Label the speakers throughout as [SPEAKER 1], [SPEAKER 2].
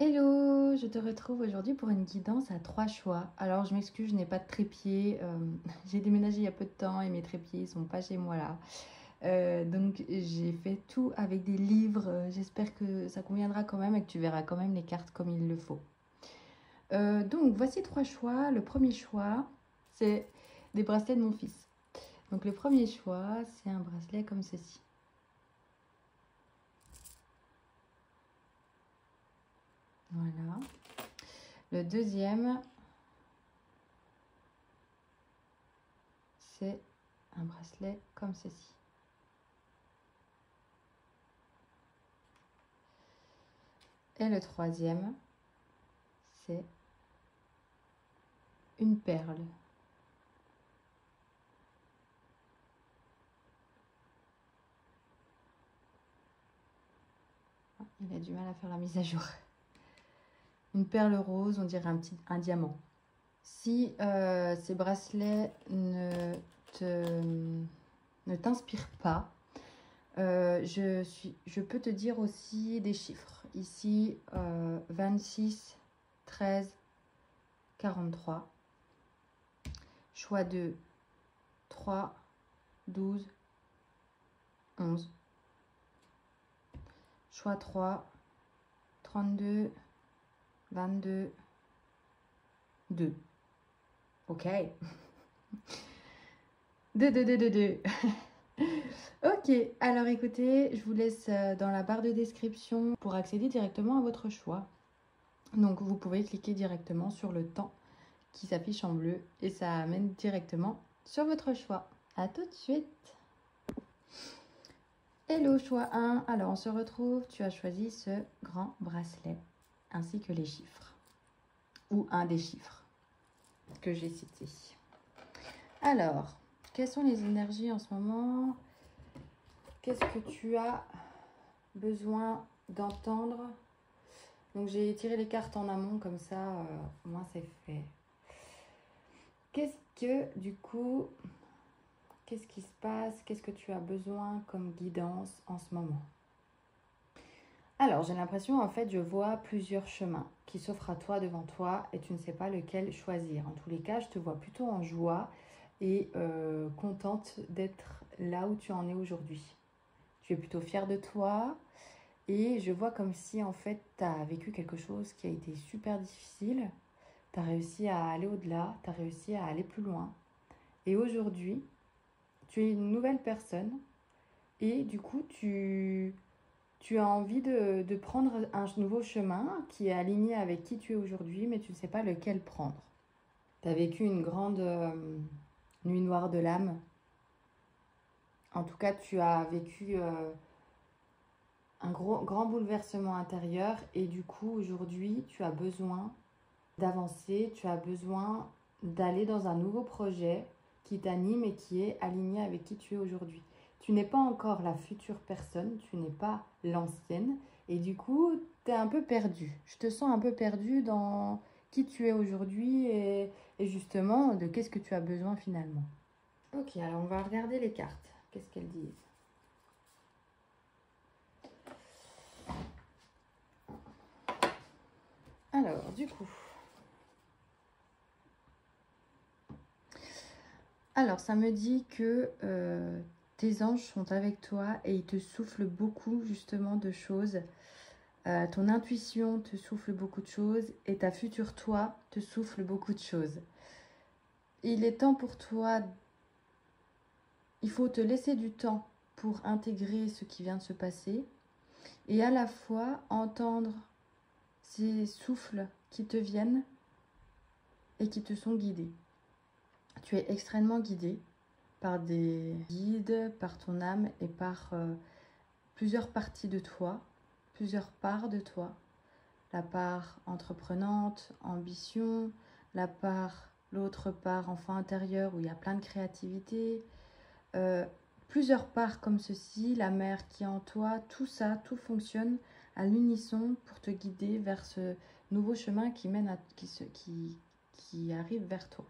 [SPEAKER 1] Hello, je te retrouve aujourd'hui pour une guidance à 3 choix. Alors je m'excuse, je n'ai pas de trépied. J'ai déménagé il y a peu de temps et mes trépieds ne sont pas chez moi là. Donc j'ai fait tout avec des livres. J'espère que ça conviendra quand même et que tu verras quand même les cartes comme il le faut. Donc voici 3 choix. Le premier choix, c'est des bracelets de mon fils. Donc le premier choix, c'est un bracelet comme ceci. Voilà. Le deuxième, c'est un bracelet comme ceci. Et le troisième, c'est une perle. Il a du mal à faire la mise à jour. Une perle rose, on dirait un diamant. Si ces bracelets ne t'inspirent pas, je peux te dire aussi des chiffres. Ici, 26, 13, 43. Choix 2, 3, 12, 11. Choix 3, 32, 22, 2. Ok. 2, 2, 2, 2, 2. Ok, alors écoutez, je vous laisse dans la barre de description pour accéder directement à votre choix. Donc vous pouvez cliquer directement sur le temps qui s'affiche en bleu et ça amène directement sur votre choix. A tout de suite. Hello choix 1, alors on se retrouve, tu as choisi ce grand bracelet ainsi que les chiffres ou un des chiffres que j'ai cité. Alors, quelles sont les énergies en ce moment? Qu'est-ce que tu as besoin d'entendre? Donc j'ai tiré les cartes en amont comme ça, au moins c'est fait. Qu'est-ce que du coup, qu'est-ce qui se passe? Qu'est-ce que tu as besoin comme guidance en ce moment? Alors j'ai l'impression, en fait, je vois plusieurs chemins qui s'offrent à toi devant toi et tu ne sais pas lequel choisir. En tous les cas, je te vois plutôt en joie et contente d'être là où tu en es aujourd'hui. Tu es plutôt fière de toi. Et je vois comme si en fait tu as vécu quelque chose qui a été super difficile. Tu as réussi à aller au-delà, tu as réussi à aller plus loin. Et aujourd'hui, tu es une nouvelle personne et du coup tu as envie de prendre un nouveau chemin qui est aligné avec qui tu es aujourd'hui, mais tu ne sais pas lequel prendre. Tu as vécu une grande nuit noire de l'âme. En tout cas, tu as vécu un grand bouleversement intérieur et du coup aujourd'hui tu as besoin d'avancer, tu as besoin d'aller dans un nouveau projet qui t'anime et qui est aligné avec qui tu es aujourd'hui. Tu n'es pas encore la future personne, tu n'es pas l'ancienne et du coup tu es un peu perdu. Je te sens un peu perdu dans qui tu es aujourd'hui et justement de qu'est-ce que tu as besoin finalement. Ok, alors on va regarder les cartes. Qu'est-ce qu'elles disent? Alors, du coup, alors ça me dit que tes anges sont avec toi et ils te soufflent beaucoup justement de choses. Ton intuition te souffle beaucoup de choses et ta future toi te souffle beaucoup de choses. Il est temps pour toi, il faut te laisser du temps pour intégrer ce qui vient de se passer et à la fois entendre ces souffles qui te viennent et qui te sont guidés. Tu es extrêmement guidé par des guides, par ton âme et par plusieurs parties de toi, plusieurs parts de toi. La part entreprenante, ambition, l'autre part enfant intérieur où il y a plein de créativité, plusieurs parts comme ceci, la mère qui est en toi, tout ça, tout fonctionne à l'unisson pour te guider vers ce nouveau chemin qui mène à, qui arrive vers toi.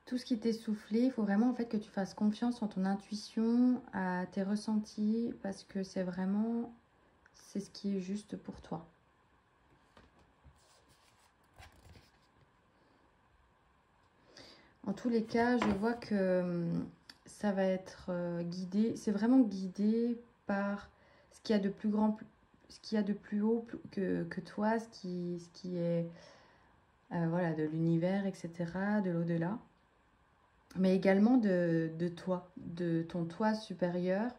[SPEAKER 1] Tout ce qui t'est soufflé, il faut vraiment en fait que tu fasses confiance en ton intuition, à tes ressentis, parce que c'est ce qui est juste pour toi. En tous les cas, je vois que ça va être guidé. C'est vraiment guidé par ce qu'il y a de plus grand, ce qu'il y a de plus haut que toi, ce qui est voilà, de l'univers, etc., de l'au-delà. Mais également de toi, de ton toi supérieur,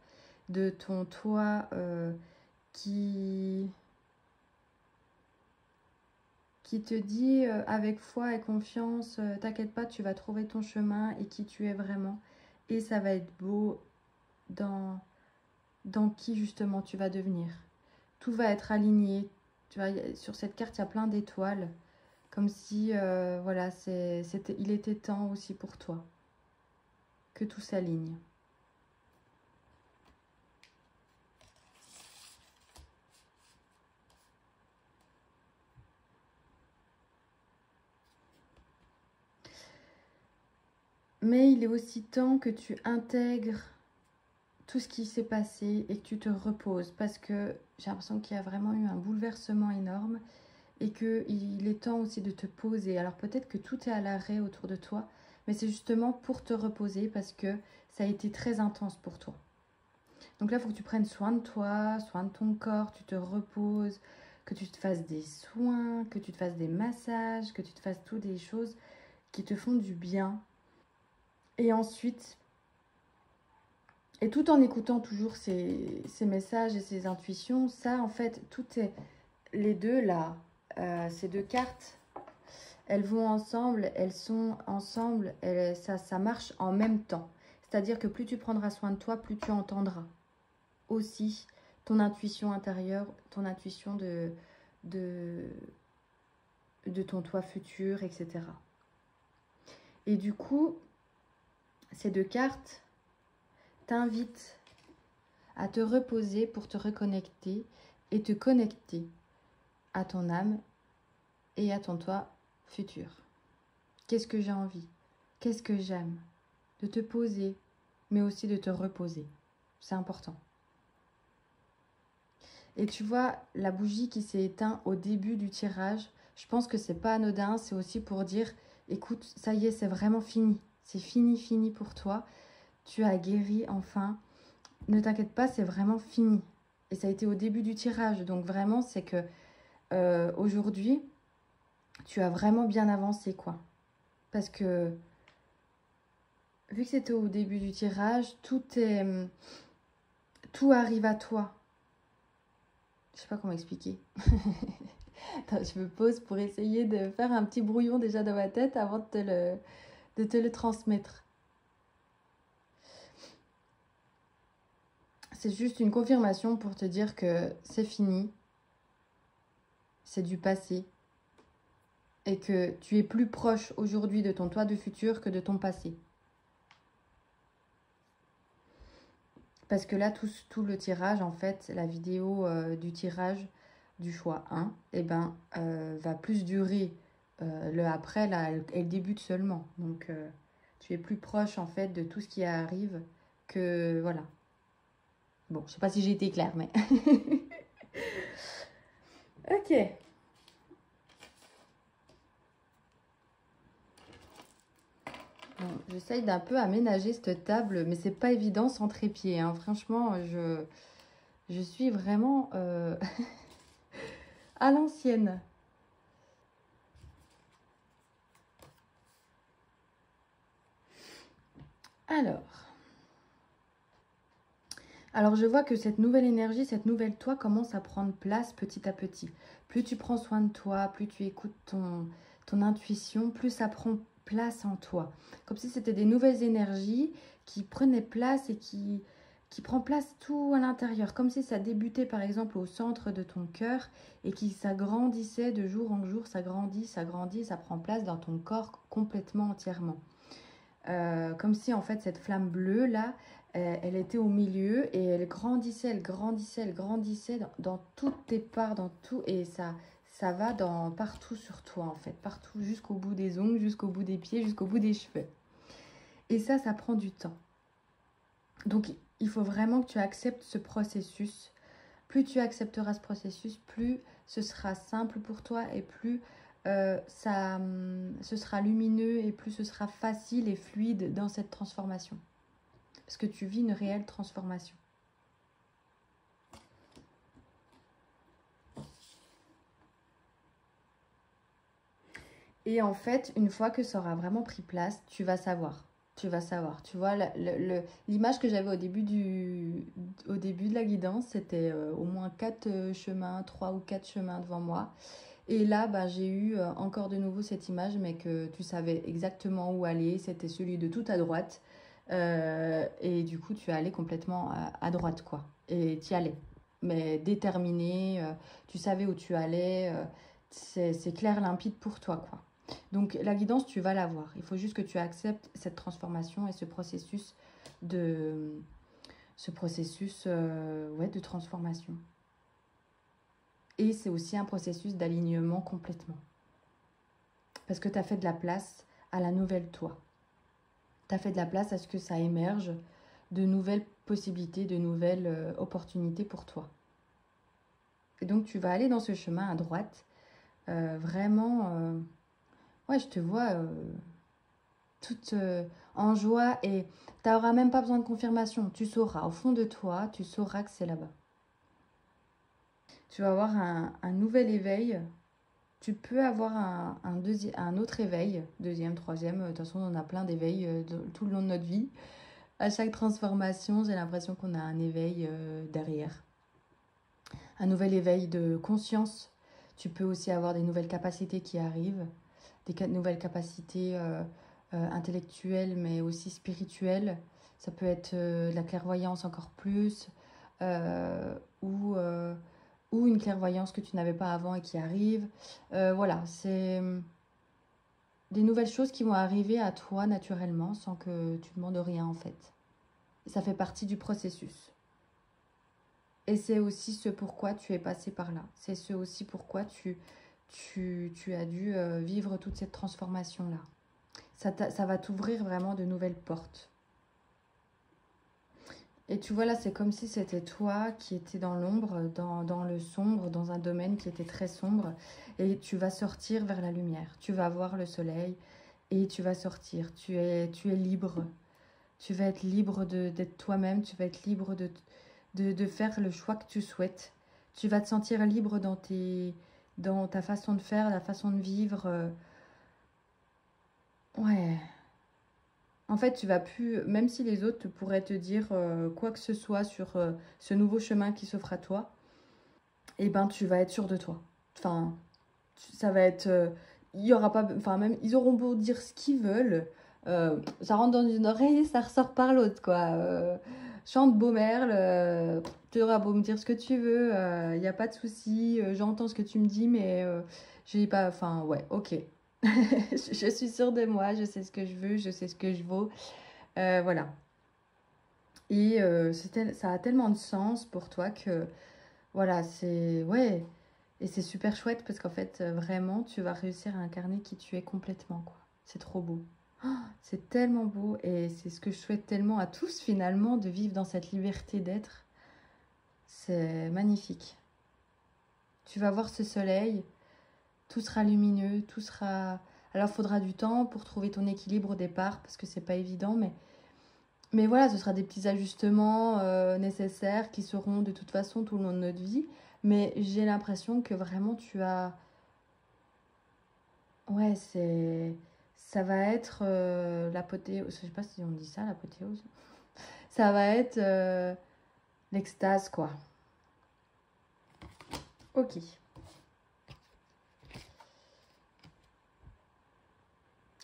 [SPEAKER 1] de ton toi qui, qui te dit avec foi et confiance, t'inquiète pas, tu vas trouver ton chemin et qui tu es vraiment. Et ça va être beau dans qui justement tu vas devenir. Tout va être aligné. Tu vois, sur cette carte, il y a plein d'étoiles. Comme si, voilà, il était temps aussi pour toi que tout s'aligne. Mais il est aussi temps que tu intègres tout ce qui s'est passé et que tu te reposes. Parce que j'ai l'impression qu'il y a vraiment eu un bouleversement énorme et qu'il est temps aussi de te poser. Alors peut-être que tout est à l'arrêt autour de toi, mais c'est justement pour te reposer parce que ça a été très intense pour toi. Donc là, il faut que tu prennes soin de toi, soin de ton corps, tu te reposes, que tu te fasses des soins, que tu te fasses des massages, que tu te fasses toutes des choses qui te font du bien. Et ensuite, et tout en écoutant toujours ces messages et ces intuitions, ça en fait, tout est... Les deux là, ces deux cartes, elles vont ensemble, elles sont ensemble, ça marche en même temps. C'est-à-dire que plus tu prendras soin de toi, plus tu entendras aussi ton intuition intérieure, ton intuition de ton toi futur, etc. Et du coup, ces deux cartes t'invitent à te reposer pour te reconnecter et te connecter à ton âme et à ton toi futur. Qu'est-ce que j'ai envie? Qu'est-ce que j'aime? De te poser, mais aussi de te reposer. C'est important. Et tu vois, la bougie qui s'est éteinte au début du tirage, je pense que c'est pas anodin, c'est aussi pour dire, écoute, ça y est, c'est vraiment fini. C'est fini, fini pour toi. Tu as guéri enfin. Ne t'inquiète pas, c'est vraiment fini. Et ça a été au début du tirage. Donc vraiment, c'est que aujourd'hui, tu as vraiment bien avancé, quoi. Parce que, vu que c'était au début du tirage, tout arrive à toi. Je sais pas comment expliquer. Attends, je me pose pour essayer de faire un petit brouillon déjà dans ma tête avant de te le transmettre. C'est juste une confirmation pour te dire que c'est fini, c'est du passé, et que tu es plus proche aujourd'hui de ton toi de futur que de ton passé. Parce que là, tout le tirage, en fait, la vidéo du tirage du choix 1, eh ben, va plus durer. Le après, là, elle débute seulement. Donc, tu es plus proche, en fait, de tout ce qui arrive que... Voilà. Bon, je sais pas si j'ai été claire, mais... Ok. Bon, j'essaye d'un peu aménager cette table, mais c'est pas évident sans trépied. Hein. Franchement, je suis vraiment à l'ancienne. Alors, je vois que cette nouvelle énergie, cette nouvelle toi commence à prendre place petit à petit. Plus tu prends soin de toi, plus tu écoutes ton intuition, plus ça prend place en toi. Comme si c'était des nouvelles énergies qui prenaient place et qui prend place tout à l'intérieur. Comme si ça débutait par exemple au centre de ton cœur et qui s'agrandissait de jour en jour, ça grandit, ça prend place dans ton corps complètement, entièrement. Comme si en fait cette flamme bleue là, elle était au milieu et elle grandissait, elle grandissait dans toutes tes parts, dans tout, et ça va partout sur toi en fait, partout jusqu'au bout des ongles, jusqu'au bout des pieds, jusqu'au bout des cheveux. Et ça prend du temps. Donc il faut vraiment que tu acceptes ce processus. Plus tu accepteras ce processus, plus ce sera simple pour toi et plus ce sera lumineux et plus ce sera facile et fluide dans cette transformation. Parce que tu vis une réelle transformation. Et en fait, une fois que ça aura vraiment pris place, tu vas savoir. Tu vas savoir. Tu vois, l'image que j'avais au début de la guidance, c'était au moins 4 chemins, 3 ou 4 chemins devant moi. Et là, bah, j'ai eu encore de nouveau cette image, mais que tu savais exactement où aller. C'était celui de tout à droite. Et du coup, tu es allé complètement à droite, quoi. Et tu y allais. Mais déterminé, tu savais où tu allais. C'est clair, limpide pour toi, quoi. Donc, la guidance, tu vas l'avoir. Il faut juste que tu acceptes cette transformation et ce processus ouais, de transformation. Et c'est aussi un processus d'alignement complètement. Parce que tu as fait de la place à la nouvelle toi. Tu as fait de la place à ce que ça émerge de nouvelles possibilités, de nouvelles opportunités pour toi. Et donc, tu vas aller dans ce chemin à droite. Vraiment, ouais, je te vois toute en joie et tu n'auras même pas besoin de confirmation. Tu sauras, au fond de toi, tu sauras que c'est là-bas. Tu vas avoir un nouvel éveil. Tu peux avoir un autre éveil, deuxième, troisième. De toute façon, on a plein d'éveils tout le long de notre vie. À chaque transformation, j'ai l'impression qu'on a un éveil derrière. Un nouvel éveil de conscience. Tu peux aussi avoir des nouvelles capacités qui arrivent, des nouvelles capacités intellectuelles, mais aussi spirituelles. Ça peut être de la clairvoyance encore plus, ou une clairvoyance que tu n'avais pas avant et qui arrive. Voilà, c'est des nouvelles choses qui vont arriver à toi naturellement sans que tu demandes rien en fait. Et ça fait partie du processus. Et c'est aussi ce pourquoi tu es passé par là. C'est ce aussi pourquoi tu as dû vivre toute cette transformation-là. Ça va t'ouvrir vraiment de nouvelles portes. Et tu vois là, c'est comme si c'était toi qui étais dans l'ombre, dans le sombre, dans un domaine qui était très sombre. Et tu vas sortir vers la lumière. Tu vas voir le soleil et tu vas sortir. Tu es libre. Tu vas être libre d'être toi-même. Tu vas être libre de faire le choix que tu souhaites. Tu vas te sentir libre dans ta façon de faire, la façon de vivre. Ouais. En fait, tu vas plus, même si les autres pourraient te dire quoi que ce soit sur ce nouveau chemin qui s'offre à toi, eh ben tu vas être sûr de toi. Enfin, ça va être, il y aura pas, enfin même ils auront beau dire ce qu'ils veulent, ça rentre dans une oreille et ça ressort par l'autre quoi. Chante beau merle, tu auras beau me dire ce que tu veux, il n'y a pas de souci, j'entends ce que tu me dis, mais j'ai pas, enfin ouais, ok. Je suis sûre de moi, je sais ce que je veux, je sais ce que je vaux. Voilà. Et ça a tellement de sens pour toi que, voilà, c'est... Ouais. Et c'est super chouette parce qu'en fait, vraiment, tu vas réussir à incarner qui tu es complètement, quoi. C'est trop beau. Oh, c'est tellement beau et c'est ce que je souhaite tellement à tous, finalement, de vivre dans cette liberté d'être. C'est magnifique. Tu vas voir ce soleil, tout sera lumineux, tout sera... Alors, il faudra du temps pour trouver ton équilibre au départ parce que c'est pas évident, mais voilà, ce sera des petits ajustements nécessaires qui seront de toute façon tout le long de notre vie. Mais j'ai l'impression que vraiment tu as... Ouais, c'est... Ça va être l'apothéose. Je sais pas si on dit ça, l'apothéose. Ça va être l'extase, quoi. Ok.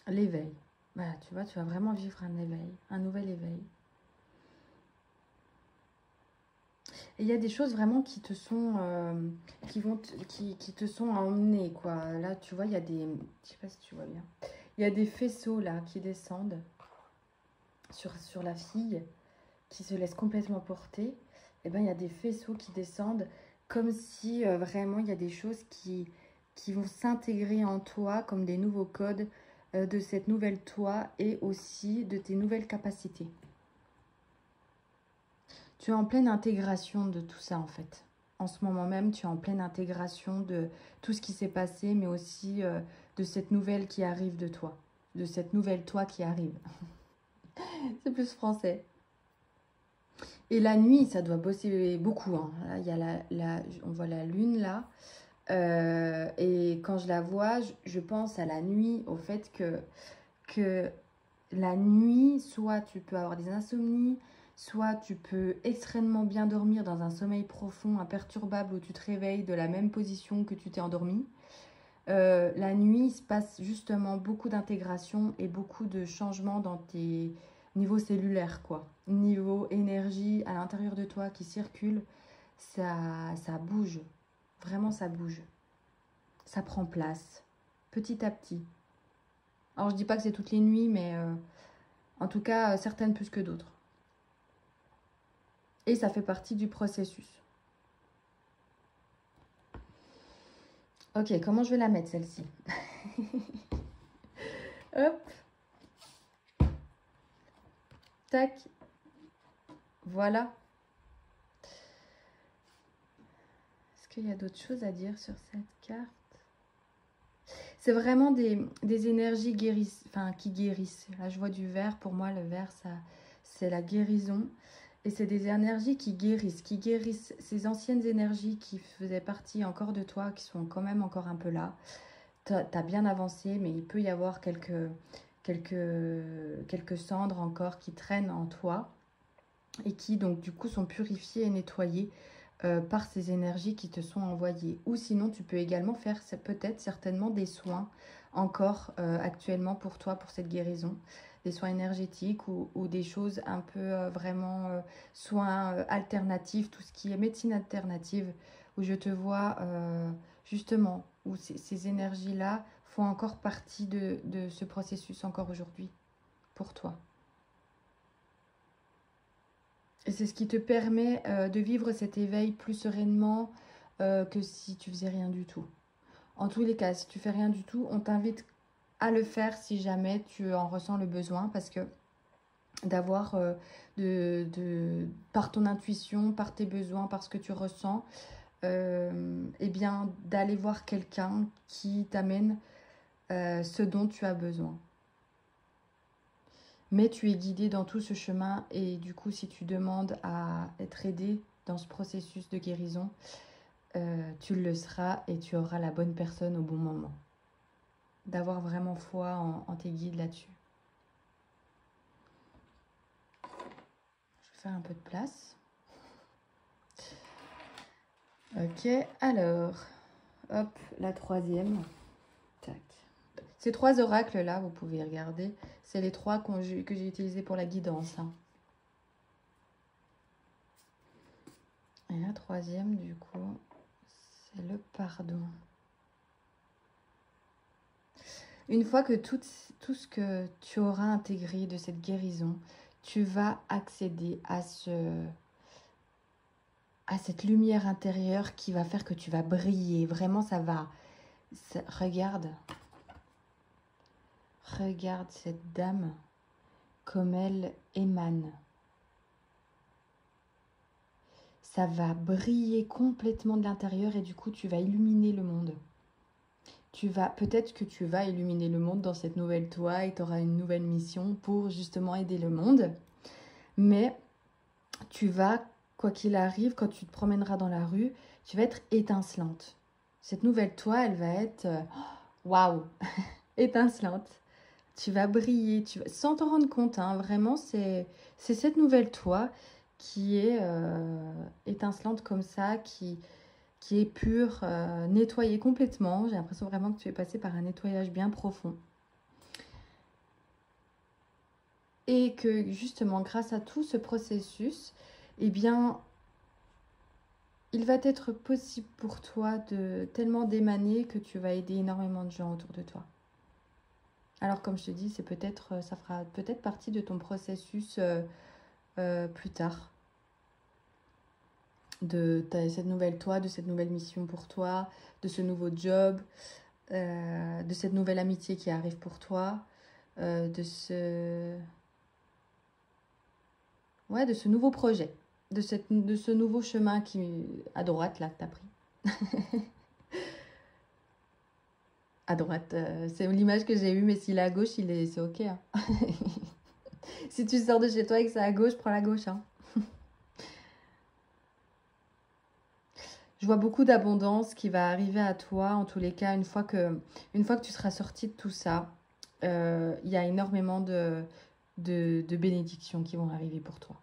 [SPEAKER 1] L'éveil. Voilà, tu vois, tu vas vraiment vivre un éveil, un nouvel éveil. Et il y a des choses vraiment qui te sont qui te sont emmenées quoi. Là, tu vois, il y a des, je sais pas si tu vois bien. Il y a des faisceaux là qui descendent sur la fille qui se laisse complètement porter. Et ben il y a des faisceaux qui descendent comme si vraiment il y a des choses qui vont s'intégrer en toi comme des nouveaux codes de cette nouvelle toi et aussi de tes nouvelles capacités. Tu es en pleine intégration de tout ça en fait. en ce moment même, tu es en pleine intégration de tout ce qui s'est passé, mais aussi de cette nouvelle qui arrive de toi, de cette nouvelle toi qui arrive. C'est plus français. Et la nuit, ça doit bosser beaucoup, hein. Là, il y a on voit la lune là. Et quand je la vois, je pense à la nuit, au fait que la nuit, soit tu peux avoir des insomnies, soit tu peux extrêmement bien dormir dans un sommeil profond, imperturbable, où tu te réveilles de la même position que tu t'es endormi. La nuit, il se passe justement beaucoup d'intégration et beaucoup de changements dans tes niveaux cellulaires, quoi. Niveau énergie à l'intérieur de toi qui circule, ça bouge. Vraiment, ça bouge. Ça prend place, petit à petit. Alors, je dis pas que c'est toutes les nuits, mais en tout cas, certaines plus que d'autres. Et ça fait partie du processus. Ok, comment je vais la mettre, celle-ci? Hop. Tac. Voilà. Est-ce qu'il y a d'autres choses à dire sur cette carte? C'est vraiment des énergies qui guérissent. Là, je vois du vert. Pour moi, le vert, c'est la guérison. Et c'est des énergies qui guérissent ces anciennes énergies qui faisaient partie encore de toi, qui sont quand même encore un peu là. Tu as bien avancé, mais il peut y avoir quelques cendres encore qui traînent en toi et qui, donc, du coup, sont purifiées et nettoyées par ces énergies qui te sont envoyées. Ou sinon, tu peux également faire peut-être certainement des soins encore actuellement pour toi, pour cette guérison. Des soins énergétiques ou des choses un peu vraiment soins alternatifs, tout ce qui est médecine alternative, où je te vois justement, où ces énergies-là font encore partie de ce processus encore aujourd'hui pour toi. Et c'est ce qui te permet de vivre cet éveil plus sereinement que si tu faisais rien du tout. En tous les cas, si tu fais rien du tout, on t'invite à le faire si jamais tu en ressens le besoin, parce que d'avoir par ton intuition, par tes besoins, par ce que tu ressens, eh bien d'aller voir quelqu'un qui t'amène ce dont tu as besoin. Mais tu es guidé dans tout ce chemin et du coup, si tu demandes à être aidé dans ce processus de guérison, tu le seras et tu auras la bonne personne au bon moment. D'avoir vraiment foi en tes guides là-dessus. Je vais faire un peu de place. Ok, alors, hop, la troisième. Tac. Ces trois oracles-là, vous pouvez regarder, c'est les trois que j'ai utilisés pour la guidance. Hein. Et la troisième, du coup, c'est le pardon. Une fois que tout ce que tu auras intégré de cette guérison, tu vas accéder à cette lumière intérieure qui va faire que tu vas briller. Vraiment, regarde cette dame comme elle émane. Ça va briller complètement de l'intérieur et du coup, tu vas illuminer le monde. Peut-être que tu vas illuminer le monde dans cette nouvelle toi et tu auras une nouvelle mission pour justement aider le monde. Mais tu vas, quoi qu'il arrive, quand tu te promèneras dans la rue, tu vas être étincelante. Cette nouvelle toi, elle va être waouh, étincelante. Tu vas briller, sans t'en rendre compte, hein, vraiment, c'est cette nouvelle toi qui est étincelante comme ça, qui est pure, nettoyée complètement. J'ai l'impression vraiment que tu es passé par un nettoyage bien profond. Et que justement, grâce à tout ce processus, eh bien, il va être possible pour toi de tellement d'émaner que tu vas aider énormément de gens autour de toi. Alors, comme je te dis, ça fera peut-être partie de ton processus plus tard. De cette nouvelle toi, de cette nouvelle mission pour toi, de ce nouveau job, de cette nouvelle amitié qui arrive pour toi, de ce nouveau projet. de ce nouveau chemin qui à droite, là, que tu as pris. À droite, c'est l'image que j'ai eue, mais s'il est à gauche, c'est ok. Hein. Si tu sors de chez toi et que c'est à gauche, prends la gauche. Hein. Je vois beaucoup d'abondance qui va arriver à toi, en tous les cas, une fois que tu seras sorti de tout ça. Il y a énormément de bénédictions qui vont arriver pour toi.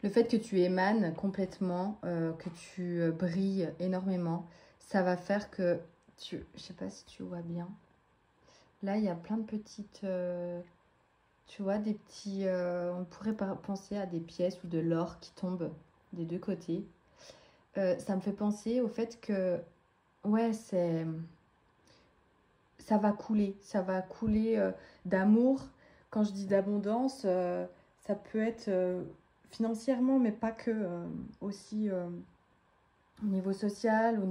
[SPEAKER 1] Le fait que tu émanes complètement, que tu brilles énormément, ça va faire que je sais pas si tu vois bien. Là, il y a plein de petites, tu vois, des petits, on pourrait penser à des pièces ou de l'or qui tombent des deux côtés. Ça me fait penser au fait que, ouais, ça va couler d'amour. Quand je dis d'abondance, ça peut être financièrement, mais pas que, aussi au niveau social,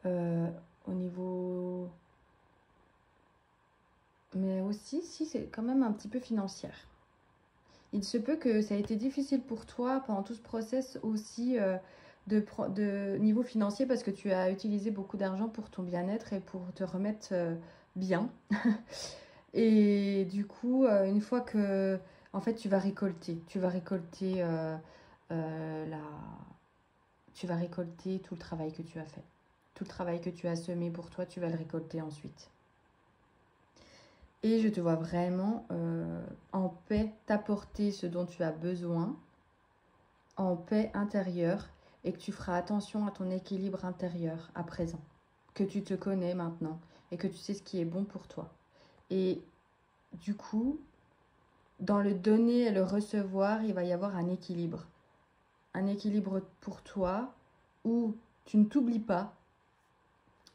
[SPEAKER 1] euh, au niveau, mais aussi, si, c'est quand même un petit peu financière. Il se peut que ça ait été difficile pour toi pendant tout ce process aussi de niveau financier parce que tu as utilisé beaucoup d'argent pour ton bien-être et pour te remettre bien. Et du coup, une fois que, en fait, tu vas récolter la... tu vas récolter tout le travail que tu as fait. Tout le travail que tu as semé pour toi, tu vas le récolter ensuite. Et je te vois vraiment en paix t'apporter ce dont tu as besoin, en paix intérieure, et que tu feras attention à ton équilibre intérieur à présent, que tu te connais maintenant et que tu sais ce qui est bon pour toi. Et du coup, dans le donner et le recevoir, il va y avoir un équilibre. Un équilibre pour toi où tu ne t'oublies pas,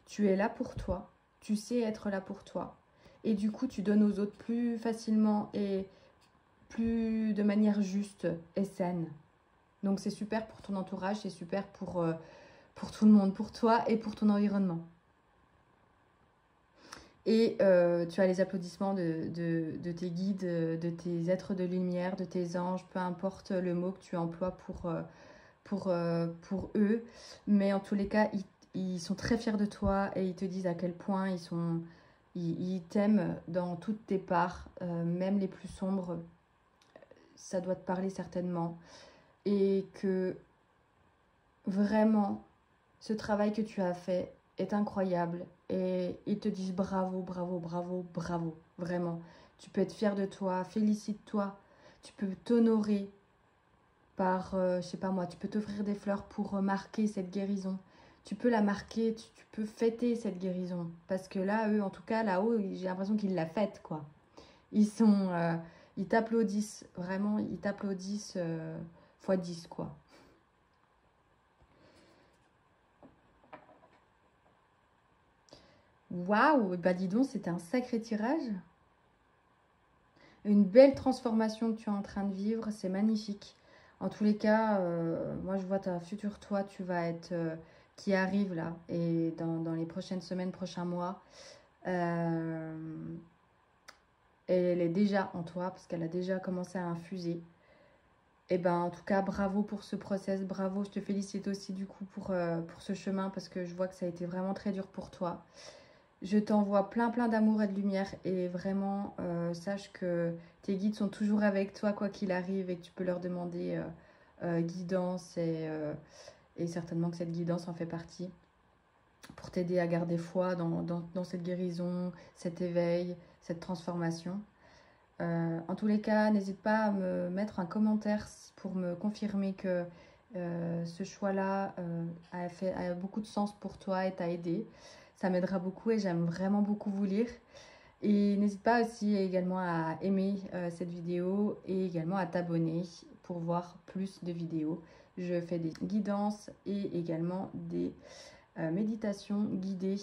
[SPEAKER 1] tu es là pour toi, tu sais être là pour toi. Et du coup, tu donnes aux autres plus facilement et plus de manière juste et saine. Donc c'est super pour ton entourage, c'est super pour tout le monde, pour toi et pour ton environnement. Et tu as les applaudissements de tes guides, de tes êtres de lumière, de tes anges, peu importe le mot que tu emploies pour eux. Mais en tous les cas, ils sont très fiers de toi et ils te disent à quel point ils t'aiment dans toutes tes parts, même les plus sombres. Ça doit te parler certainement. Et que vraiment, ce travail que tu as fait est incroyable. Et ils te disent bravo, bravo, bravo, bravo. Vraiment. Tu peux être fier de toi, félicite-toi. Tu peux t'honorer par, je sais pas moi, tu peux t'offrir des fleurs pour marquer cette guérison. Tu peux la marquer, tu peux fêter cette guérison. Parce que là, eux, en tout cas, là-haut, j'ai l'impression qu'ils la fêtent, quoi. Ils t'applaudissent, vraiment, ils t'applaudissent x 10, quoi. Waouh, bah dis donc, c'était un sacré tirage. Une belle transformation que tu es en train de vivre, c'est magnifique. En tous les cas, moi je vois ta future toi, tu vas être qui arrive là et dans les prochaines semaines, prochains mois. Euh, elle est déjà en toi parce qu'elle a déjà commencé à infuser. Et ben en tout cas, bravo pour ce process, bravo. Je te félicite aussi du coup pour ce chemin parce que je vois que ça a été vraiment très dur pour toi. Je t'envoie plein plein d'amour et de lumière et vraiment sache que tes guides sont toujours avec toi quoi qu'il arrive et que tu peux leur demander guidance et certainement que cette guidance en fait partie pour t'aider à garder foi dans cette guérison, cet éveil, cette transformation. En tous les cas, n'hésite pas à me mettre un commentaire pour me confirmer que ce choix-là a beaucoup de sens pour toi et t'a aidé. Ça m'aidera beaucoup et j'aime vraiment beaucoup vous lire. Et n'hésite pas aussi également à aimer cette vidéo et également à t'abonner pour voir plus de vidéos. Je fais des guidances et également des méditations guidées.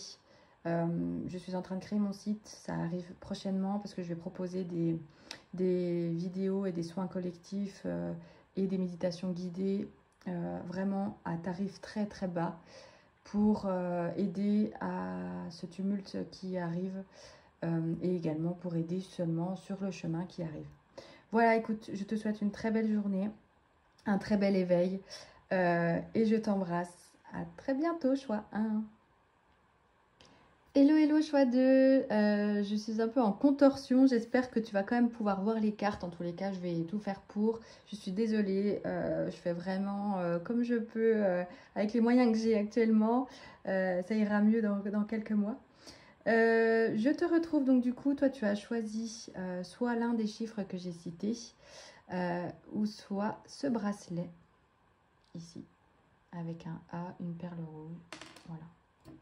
[SPEAKER 1] Je suis en train de créer mon site, ça arrive prochainement parce que je vais proposer des vidéos et des soins collectifs et des méditations guidées vraiment à tarif très très bas pour aider à ce tumulte qui arrive et également pour aider seulement sur le chemin qui arrive. Voilà, écoute, je te souhaite une très belle journée un très bel éveil. Et je t'embrasse. À très bientôt, choix 1. Hello, hello, choix 2. Je suis un peu en contorsion. J'espère que tu vas quand même pouvoir voir les cartes. En tous les cas, je vais tout faire pour. Je suis désolée. Je fais vraiment comme je peux avec les moyens que j'ai actuellement. Ça ira mieux dans quelques mois. Je te retrouve donc du coup. Toi, tu as choisi soit l'un des chiffres que j'ai cités ou soit ce bracelet ici avec un A, une perle rouge. Voilà.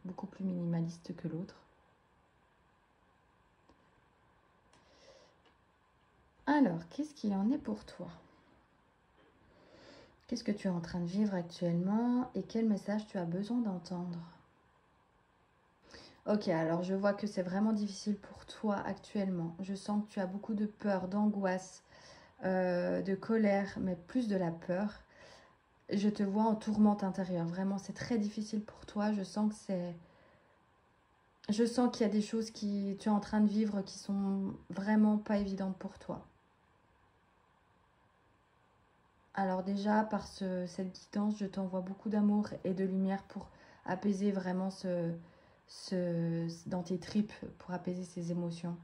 [SPEAKER 1] Beaucoup plus minimaliste que l'autre. Alors, qu'est-ce qu'il en est pour toi? Qu'est-ce que tu es en train de vivre actuellement et quel message tu as besoin d'entendre? Ok, alors je vois que c'est vraiment difficile pour toi actuellement. Je sens que tu as beaucoup de peur, d'angoisse, de colère, mais plus de la peur. Je te vois en tourmente intérieure. Vraiment, c'est très difficile pour toi. Je sens que c'est... Je sens qu'il y a des choses que tu es en train de vivre qui sont vraiment pas évidentes pour toi. Alors déjà, par cette guidance, je t'envoie beaucoup d'amour et de lumière pour apaiser vraiment dans tes tripes, pour apaiser ces émotions.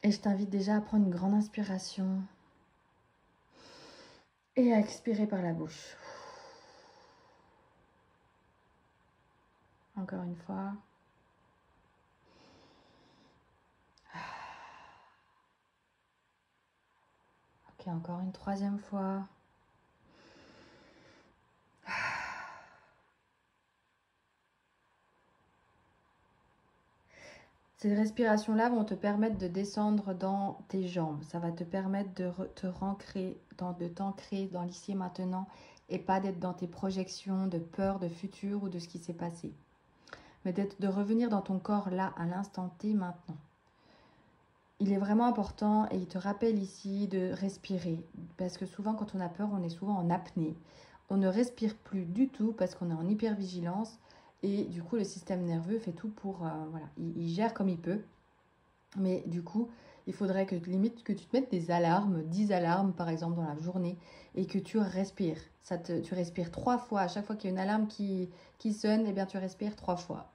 [SPEAKER 1] Et je t'invite déjà à prendre une grande inspiration et à expirer par la bouche. Encore une fois. Ok, encore une troisième fois. Ces respirations-là vont te permettre de descendre dans tes jambes. Ça va te permettre de t'ancrer dans l'ici et maintenant et pas d'être dans tes projections de peur, de futur ou de ce qui s'est passé. Mais de revenir dans ton corps là, à l'instant T, maintenant. Il est vraiment important et il te rappelle ici de respirer. Parce que souvent, quand on a peur, on est souvent en apnée. On ne respire plus du tout parce qu'on est en hypervigilance. Et du coup, le système nerveux fait tout pour... voilà, il gère comme il peut. Mais du coup, il faudrait que limite que tu te mettes des alarmes, 10 alarmes par exemple dans la journée, et que tu respires. Tu respires 3 fois. À chaque fois qu'il y a une alarme qui sonne, eh bien tu respires 3 fois.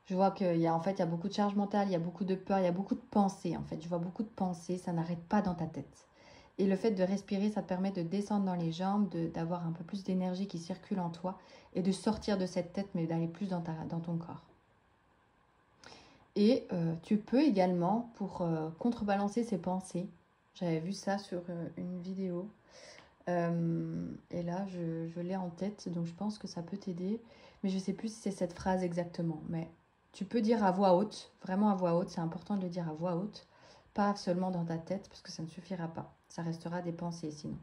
[SPEAKER 1] Je vois qu'il y a, en fait, il y a beaucoup de charge mentale, il y a beaucoup de peur, il y a beaucoup de pensées. En fait, je vois beaucoup de pensées, ça n'arrête pas dans ta tête. Et le fait de respirer, ça te permet de descendre dans les jambes, d'avoir un peu plus d'énergie qui circule en toi et de sortir de cette tête, mais d'aller plus dans ton corps. Et tu peux également, pour contrebalancer ces pensées, j'avais vu ça sur une vidéo, et là je l'ai en tête, donc je pense que ça peut t'aider, mais je ne sais plus si c'est cette phrase exactement, mais tu peux dire à voix haute, vraiment à voix haute, c'est important de le dire à voix haute, pas seulement dans ta tête, parce que ça ne suffira pas, ça restera des pensées sinon.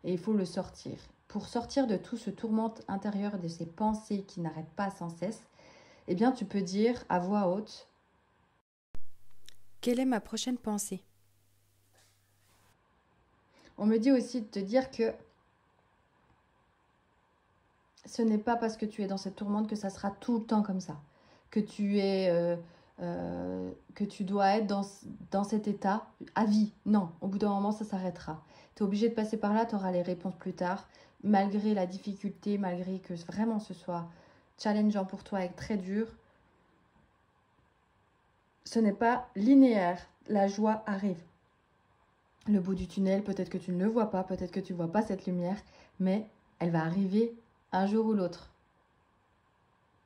[SPEAKER 1] Et il faut le sortir. Pour sortir de tout ce tourment intérieur, de ces pensées qui n'arrêtent pas sans cesse, eh bien tu peux dire à voix haute: quelle est ma prochaine pensée? On me dit aussi de te dire que ce n'est pas parce que tu es dans cette tourmente que ça sera tout le temps comme ça. Que que tu dois être dans cet état à vie. Non, au bout d'un moment, ça s'arrêtera. Tu es obligé de passer par là, tu auras les réponses plus tard. Malgré la difficulté, malgré que vraiment ce soit challengeant pour toi et très dur, ce n'est pas linéaire. La joie arrive. Le bout du tunnel, peut-être que tu ne le vois pas, peut-être que tu ne vois pas cette lumière, mais elle va arriver un jour ou l'autre.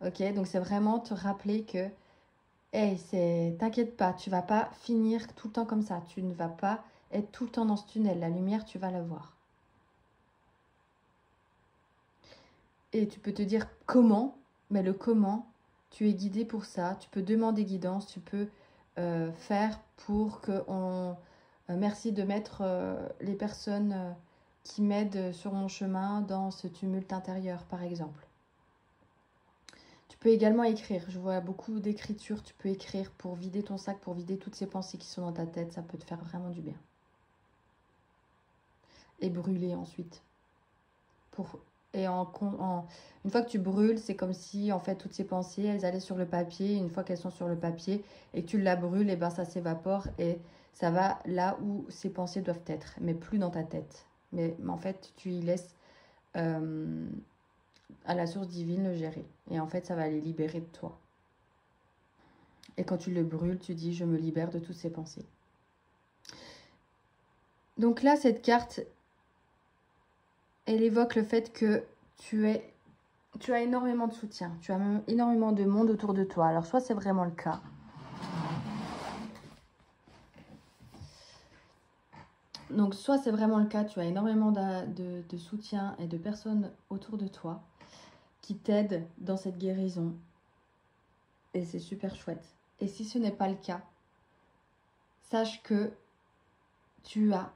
[SPEAKER 1] Ok, donc c'est vraiment te rappeler que, hey, t'inquiète pas, tu vas pas finir tout le temps comme ça, tu ne vas pas être tout le temps dans ce tunnel, la lumière, tu vas la voir. Et tu peux te dire comment, mais le comment, tu es guidé pour ça, tu peux demander guidance, tu peux faire pour que merci de mettre les personnes qui m'aident sur mon chemin dans ce tumulte intérieur, par exemple. Tu peux également écrire. Je vois beaucoup d'écriture. Tu peux écrire pour vider ton sac, pour vider toutes ces pensées qui sont dans ta tête. Ça peut te faire vraiment du bien. Et brûler ensuite. Une fois que tu brûles, c'est comme si en fait toutes ces pensées, elles allaient sur le papier. Une fois qu'elles sont sur le papier et que tu la brûles, et ben ça s'évapore et Ça va là où ces pensées doivent être, mais plus dans ta tête. Mais en fait, tu y laisses à la source divine le gérer. Et en fait, ça va les libérer de toi. Et quand tu le brûles, tu dis, je me libère de toutes ces pensées. Donc là, cette carte, elle évoque le fait que tu as énormément de soutien. Tu as même énormément de monde autour de toi. Alors, soit c'est vraiment le cas. Donc, soit c'est vraiment le cas, tu as énormément de soutien et de personnes autour de toi qui t'aident dans cette guérison. Et c'est super chouette. Et si ce n'est pas le cas, sache que tu as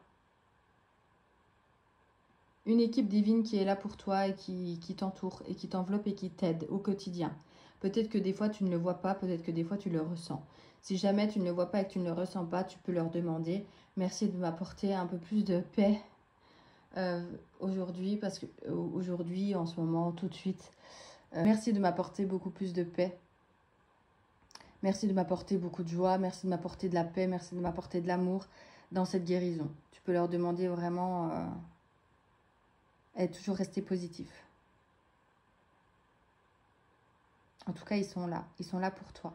[SPEAKER 1] une équipe divine qui est là pour toi et qui t'entoure et qui t'enveloppe et qui t'aide au quotidien. Peut-être que des fois tu ne le vois pas, peut-être que des fois tu le ressens. Si jamais tu ne le vois pas et que tu ne le ressens pas, tu peux leur demander « Merci de m'apporter un peu plus de paix aujourd'hui, parce que aujourd'hui, en ce moment, tout de suite, merci de m'apporter beaucoup plus de paix. Merci de m'apporter beaucoup de joie, merci de m'apporter de la paix, merci de m'apporter de l'amour dans cette guérison. » Tu peux leur demander vraiment... et toujours rester positif. En tout cas, ils sont là pour toi.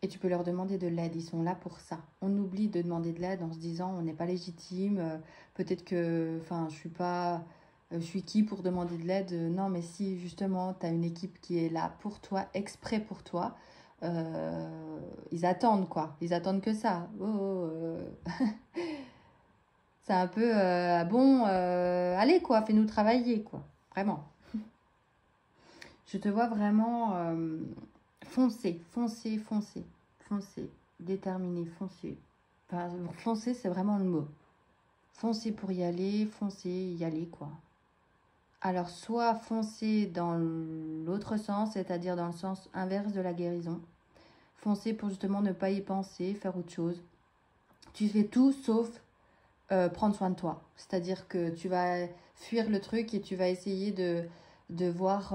[SPEAKER 1] Et tu peux leur demander de l'aide, ils sont là pour ça. On oublie de demander de l'aide en se disant on n'est pas légitime, peut-être que, enfin, je suis qui pour demander de l'aide? Non, mais si justement, tu as une équipe qui est là pour toi, exprès pour toi, ils attendent quoi, ils attendent que ça. C'est un peu, bon, allez quoi, fais-nous travailler quoi, vraiment. Je te vois vraiment foncer, déterminé, foncer. Enfin, foncer, c'est vraiment le mot. Foncer pour y aller, foncer, y aller, quoi. Alors, soit foncer dans l'autre sens, c'est-à-dire dans le sens inverse de la guérison. Foncer pour justement ne pas y penser, faire autre chose. Tu fais tout sauf prendre soin de toi. C'est-à-dire que tu vas fuir le truc et tu vas essayer de voir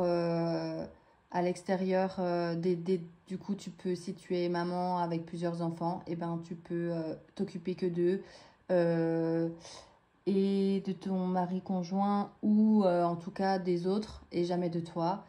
[SPEAKER 1] à l'extérieur du coup tu peux, si tu es maman avec plusieurs enfants, et ben tu peux t'occuper que d'eux et de ton mari conjoint ou en tout cas des autres et jamais de toi.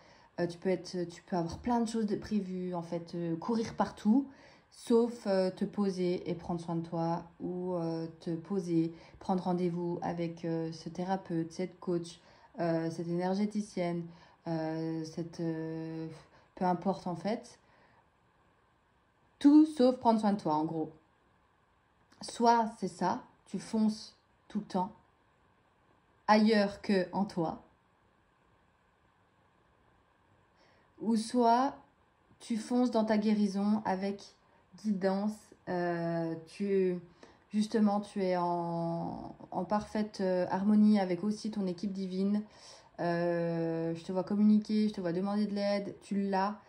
[SPEAKER 1] Tu peux avoir plein de choses de prévues en fait, courir partout sauf te poser et prendre soin de toi ou te poser, prendre rendez-vous avec ce thérapeute, cette coach, cette énergéticienne, peu importe en fait. Tout sauf prendre soin de toi en gros. Soit c'est ça, tu fonces tout le temps, ailleurs que en toi. Ou soit tu fonces dans ta guérison avec guidance, justement tu es en parfaite harmonie avec aussi ton équipe divine. Je te vois communiquer, je te vois demander de l'aide, tu l'as,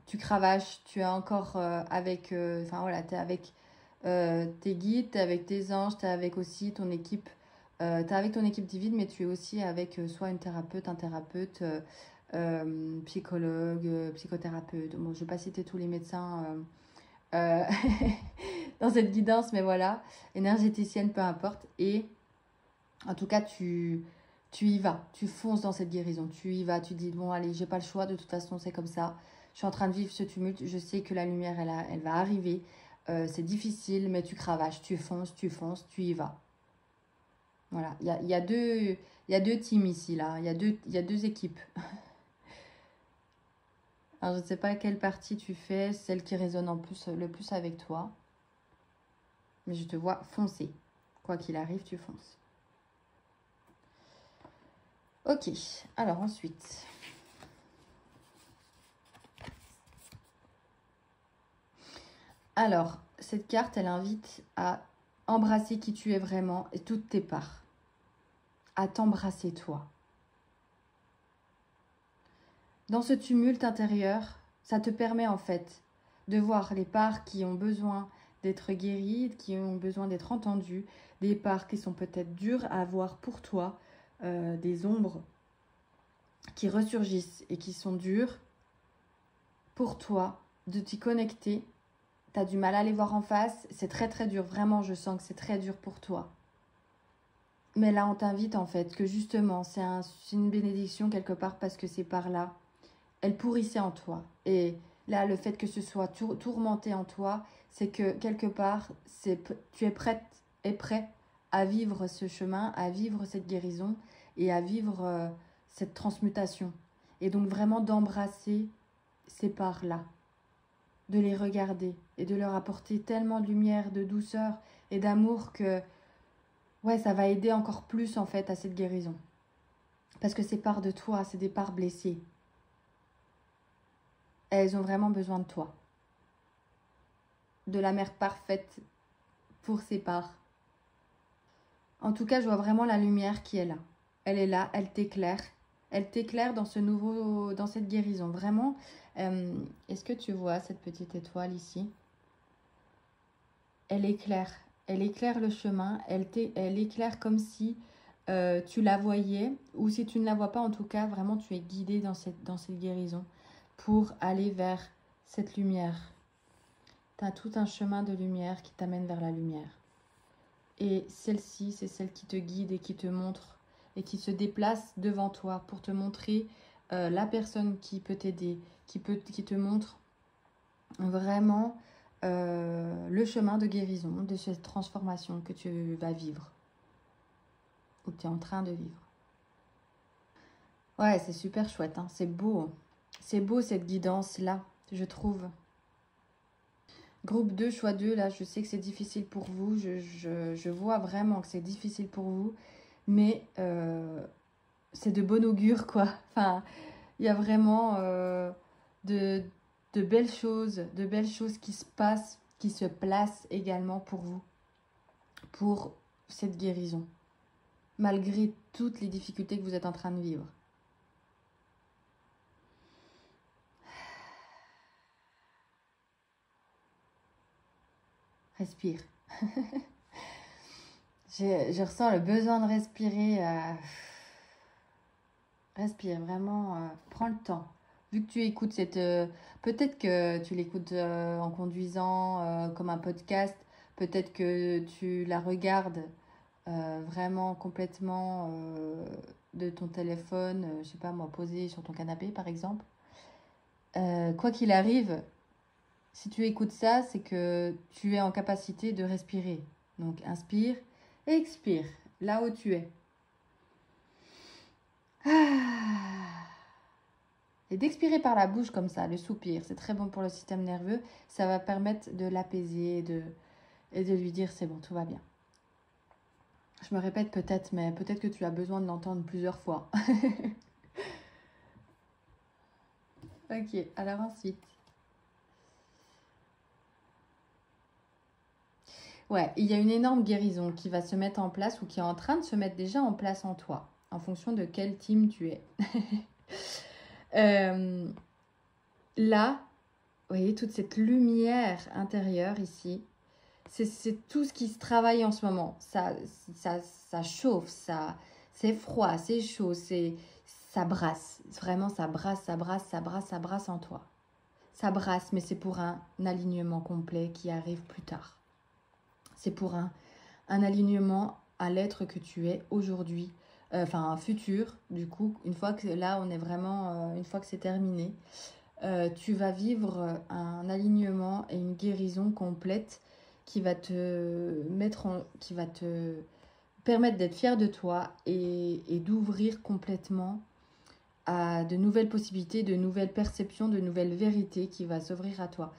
[SPEAKER 1] tu cravaches, tu es encore avec, enfin voilà, tu es avec tes guides, tu es avec tes anges, tu es avec aussi ton équipe, tu es avec ton équipe divine, mais tu es aussi avec soit une thérapeute, un thérapeute, psychologue, psychothérapeute. Bon, je ne vais pas citer tous les médecins dans cette guidance, mais voilà, énergéticienne, peu importe. Et en tout cas, tu y vas, tu fonces dans cette guérison, tu y vas, tu dis, bon, allez, j'ai pas le choix, de toute façon, c'est comme ça. Je suis en train de vivre ce tumulte, je sais que la lumière, elle va arriver. C'est difficile, mais tu cravaches, tu fonces, tu y vas. Voilà, il y a deux teams ici, là, il y a deux équipes. Alors, je ne sais pas quelle partie tu fais, celle qui résonne le plus avec toi. Mais je te vois foncer. Quoi qu'il arrive, tu fonces. Ok, alors ensuite. Alors, cette carte, elle invite à embrasser qui tu es vraiment et toutes tes parts. À t'embrasser toi. Dans ce tumulte intérieur, ça te permet en fait de voir les parts qui ont besoin d'être guéries, qui ont besoin d'être entendues, des parts qui sont peut-être dures à voir pour toi, des ombres qui ressurgissent et qui sont dures pour toi, de t'y connecter tu as du mal à les voir en face. C'est très très dur, vraiment, je sens que c'est très dur pour toi. Mais là, on t'invite en fait, que justement, c'est une bénédiction quelque part parce que c'est par là. Elle pourrissait en toi. Et là, le fait que ce soit tourmenté en toi, c'est que quelque part, tu es prête et prêt à vivre ce chemin, à vivre cette guérison et à vivre cette transmutation. Et donc vraiment d'embrasser ces parts-là, de les regarder et de leur apporter tellement de lumière, de douceur et d'amour que ouais, ça va aider encore plus en fait à cette guérison. Parce que ces parts de toi, c'est des parts blessées. Elles ont vraiment besoin de toi. De la mère parfaite pour ces parts. En tout cas, je vois vraiment la lumière qui est là. Elle est là, elle t'éclaire. Elle t'éclaire dans cette guérison. Vraiment, est-ce que tu vois cette petite étoile ici? Elle éclaire. Elle éclaire le chemin. Elle éclaire comme si tu la voyais. Ou si tu ne la vois pas, en tout cas, vraiment, tu es guidé dans cette guérison pour aller vers cette lumière. Tu as tout un chemin de lumière qui t'amène vers la lumière. Et celle-ci, c'est celle qui te guide et qui te montre et qui se déplace devant toi pour te montrer la personne qui peut t'aider, qui te montre vraiment le chemin de guérison, de cette transformation que tu vas vivre ou que tu es en train de vivre. Ouais, c'est super chouette, hein, c'est beau. C'est beau cette guidance-là, je trouve. Groupe 2, choix 2, là, je sais que c'est difficile pour vous. Je vois vraiment que c'est difficile pour vous. Mais c'est de bon augure, quoi. Enfin, il y a vraiment de belles choses qui se passent, qui se placent également pour vous, pour cette guérison, malgré toutes les difficultés que vous êtes en train de vivre. Respire. Je ressens le besoin de respirer. Respire, vraiment, prends le temps. Vu que tu écoutes peut-être que tu l'écoutes en conduisant comme un podcast, peut-être que tu la regardes vraiment complètement de ton téléphone, je sais pas moi, posé sur ton canapé par exemple. Quoi qu'il arrive, si tu écoutes ça, c'est que tu es en capacité de respirer. Donc inspire et expire, là où tu es. Et d'expirer par la bouche comme ça, le soupir, c'est très bon pour le système nerveux. Ça va permettre de l'apaiser et de lui dire c'est bon, tout va bien. Je me répète peut-être, mais peut-être que tu as besoin de l'entendre plusieurs fois. Ok, alors ensuite. Ouais, il y a une énorme guérison qui va se mettre en place ou qui est en train de se mettre déjà en place en toi, en fonction de quel team tu es. Là, vous voyez toute cette lumière intérieure ici, c'est tout ce qui se travaille en ce moment. Ça chauffe, c'est froid, c'est chaud, ça brasse. Vraiment, ça brasse en toi. Ça brasse, mais c'est pour un alignement complet qui arrive plus tard. C'est pour un alignement à l'être que tu es aujourd'hui, enfin un futur, du coup, une fois que là, on est vraiment, une fois que c'est terminé, tu vas vivre un alignement et une guérison complète qui va te permettre d'être fier de toi et d'ouvrir complètement à de nouvelles possibilités, de nouvelles perceptions, de nouvelles vérités qui va s'ouvrir à toi.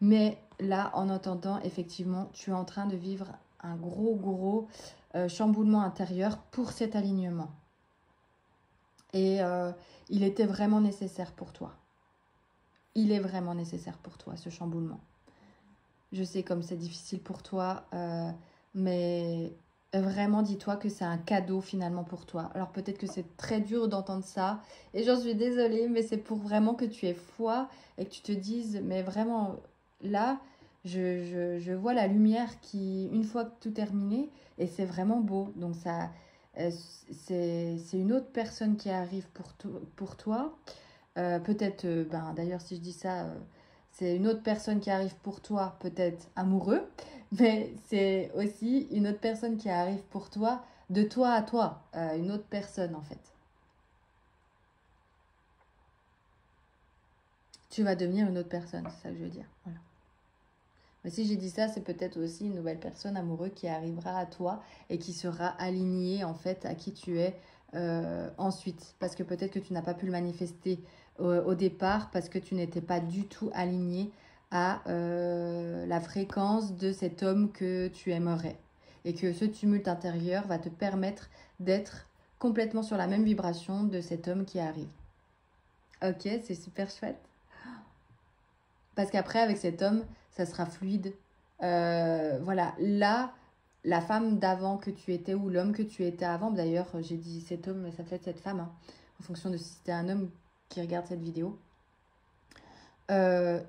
[SPEAKER 1] Mais là, en attendant, effectivement, tu es en train de vivre un gros chamboulement intérieur pour cet alignement. Et il était vraiment nécessaire pour toi. Il est vraiment nécessaire pour toi, ce chamboulement. Je sais comme c'est difficile pour toi, mais vraiment dis-toi que c'est un cadeau finalement pour toi. Alors peut-être que c'est très dur d'entendre ça, et j'en suis désolée, mais c'est pour vraiment que tu aies foi et que tu te dises, mais vraiment, là, je vois la lumière qui, une fois que tout terminé, et c'est vraiment beau. Donc ça, c'est une autre personne qui arrive pour toi. Peut-être, d'ailleurs, si je dis ça, c'est une autre personne qui arrive pour toi, peut-être amoureux, mais c'est aussi une autre personne qui arrive pour toi, de toi à toi, une autre personne en fait. Tu vas devenir une autre personne, c'est ça que je veux dire. Voilà. Mais si j'ai dit ça, c'est peut-être aussi une nouvelle personne amoureuse qui arrivera à toi et qui sera alignée en fait à qui tu es ensuite. Parce que peut-être que tu n'as pas pu le manifester au départ parce que tu n'étais pas du tout aligné à la fréquence de cet homme que tu aimerais. Et que ce tumulte intérieur va te permettre d'être complètement sur la même vibration de cet homme qui arrive. Ok, c'est super chouette. Parce qu'après, avec cet homme, ça sera fluide. Voilà, là, la femme d'avant que tu étais ou l'homme que tu étais avant, d'ailleurs, j'ai dit cet homme, mais ça peut être cette femme, hein, en fonction de si c'était un homme qui regarde cette vidéo. L'homme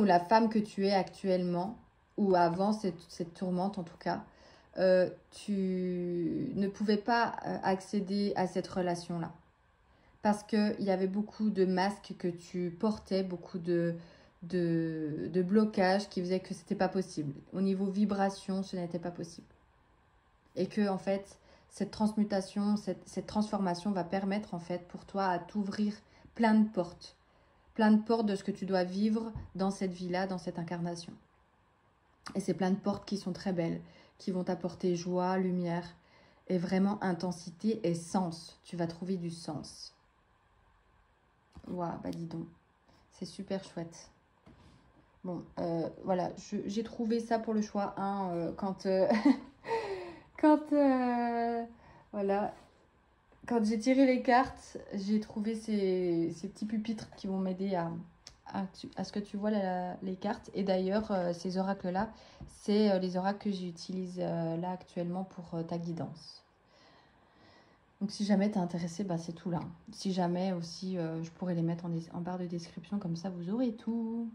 [SPEAKER 1] ou la femme que tu es actuellement, ou avant cette tourmente en tout cas, tu ne pouvais pas accéder à cette relation-là. Parce qu'il y avait beaucoup de masques que tu portais, beaucoup de blocages qui faisaient que c'était pas possible. Au niveau vibration, ce n'était pas possible. Et que, en fait, cette transmutation, cette transformation va permettre, en fait, pour toi à t'ouvrir plein de portes. Plein de portes de ce que tu dois vivre dans cette vie-là, dans cette incarnation. Et c'est plein de portes qui sont très belles, qui vont t'apporter joie, lumière, et vraiment intensité et sens. Tu vas trouver du sens. Waouh, bah dis donc, c'est super chouette. Bon, voilà, j'ai trouvé ça pour le choix 1 quand, quand, voilà, quand j'ai tiré les cartes, j'ai trouvé ces petits pupitres qui vont m'aider à ce que tu vois les cartes. Et d'ailleurs, ces oracles-là, c'est les oracles que j'utilise là actuellement pour ta guidance. Donc si jamais t'es intéressé, bah, c'est tout là. Si jamais aussi, je pourrais les mettre en barre de description, comme ça vous aurez tout.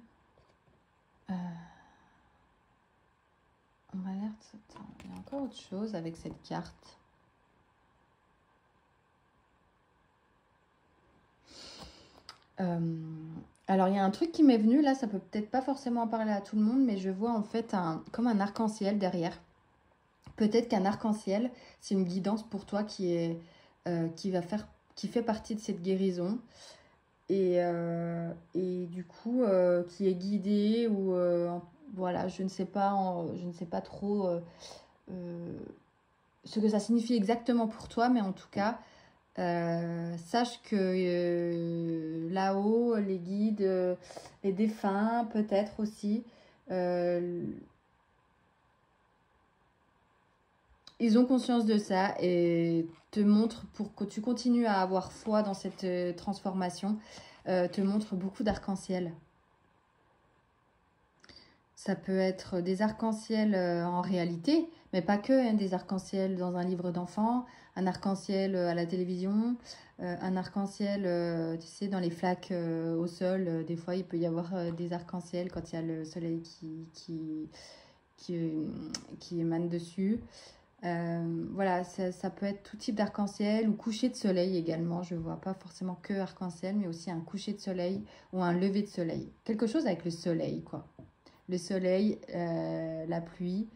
[SPEAKER 1] On va l'air de... Il y a encore autre chose avec cette carte. Alors il y a un truc qui m'est venu là, ça peut peut-être pas forcément en parler à tout le monde, mais je vois en fait comme un arc-en-ciel derrière. Peut-être qu'un arc-en-ciel, c'est une guidance pour toi qui fait partie de cette guérison et du coup qui est guidé ou voilà, je ne sais pas trop ce que ça signifie exactement pour toi, mais en tout cas sache que là-haut les guides, les défunts peut-être aussi, ils ont conscience de ça et te montrent, pour que tu continues à avoir foi dans cette transformation, te montrent beaucoup d'arc-en-ciel. Ça peut être des arcs-en-ciel en réalité, mais pas que, hein, des arcs-en-ciel dans un livre d'enfant, un arc-en-ciel à la télévision, un arc-en-ciel, tu sais, dans les flaques au sol. Des fois, il peut y avoir des arcs-en-ciel quand il y a le soleil qui émane dessus. Voilà, ça peut être tout type d'arc-en-ciel ou coucher de soleil également. Je vois pas forcément que arc-en-ciel, mais aussi un coucher de soleil ou un lever de soleil. Quelque chose avec le soleil, quoi. Le soleil, la pluie,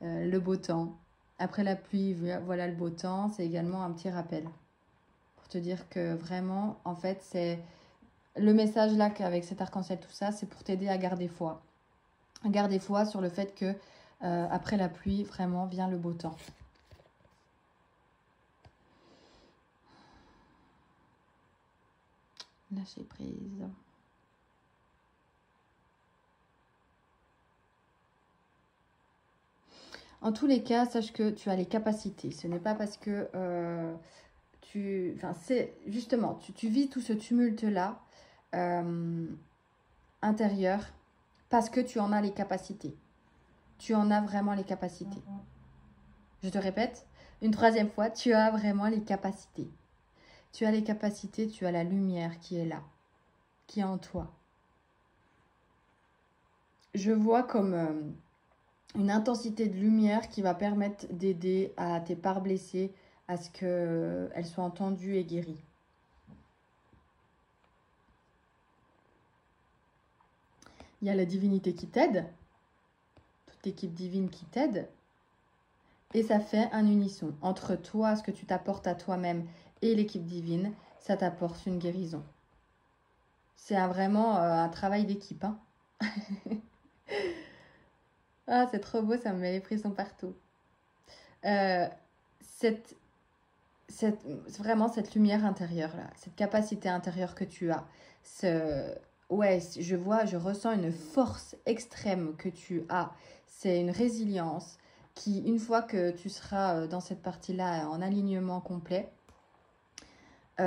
[SPEAKER 1] le beau temps. Après la pluie, voilà le beau temps. C'est également un petit rappel pour te dire que vraiment, en fait, c'est le message là qu'avec cet arc-en-ciel, tout ça, c'est pour t'aider à garder foi. Garder foi sur le fait que après la pluie, vraiment vient le beau temps. Lâcher prise. En tous les cas, sache que tu as les capacités. Ce n'est pas parce que c'est justement, tu vis tout ce tumulte-là intérieur parce que tu en as les capacités. Tu en as vraiment les capacités. Je te répète, une troisième fois, tu as vraiment les capacités. Tu as les capacités, tu as la lumière qui est là, qui est en toi. Je vois comme une intensité de lumière qui va permettre d'aider à tes parts blessées à ce qu'elles soient entendues et guéries. Il y a la divinité qui t'aide, toute l'équipe divine qui t'aide, et ça fait un unisson. Entre toi, ce que tu t'apportes à toi-même et l'équipe divine, ça t'apporte une guérison. C'est vraiment un travail d'équipe. Hein. Ah, c'est trop beau, ça me met les frissons partout. Euh, cette, vraiment cette lumière intérieure là, cette capacité intérieure que tu as, ouais, je ressens une force extrême que tu as. C'est une résilience qui, une fois que tu seras dans cette partie-là en alignement complet, en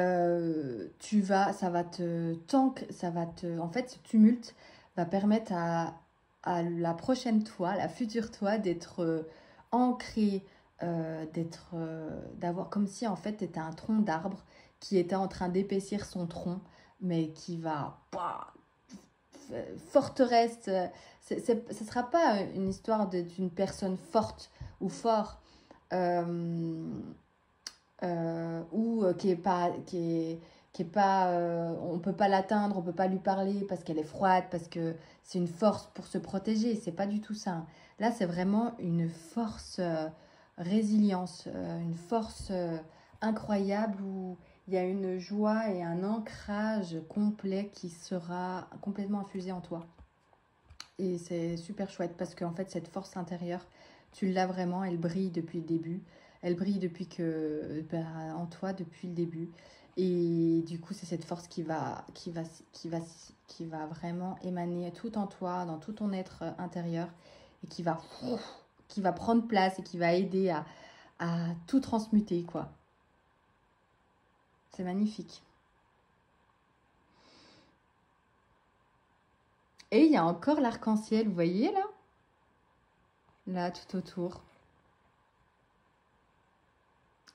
[SPEAKER 1] fait, ce tumulte va permettre à la prochaine toi, la future toi, d'être ancrée, d'avoir comme si en fait tu étais un tronc d'arbre qui était en train d'épaissir son tronc, mais qui va, forteresse. Ce sera pas une histoire d'une personne forte ou fort. Euh, ou qui est pas on peut pas l'atteindre, on peut pas lui parler parce qu'elle est froide, parce que c'est une force pour se protéger, c'est pas du tout ça. Là, c'est vraiment une force résilience, une force incroyable où il y a une joie et un ancrage complet qui sera complètement infusé en toi. Et c'est super chouette parce qu'en fait, cette force intérieure, tu l'as vraiment, elle brille depuis le début. Elle brille en toi depuis le début. Et du coup, c'est cette force qui va vraiment émaner tout en toi, dans tout ton être intérieur, et qui va prendre place et qui va aider à tout transmuter, quoi. C'est magnifique. Et il y a encore l'arc-en-ciel, vous voyez là? Là, tout autour.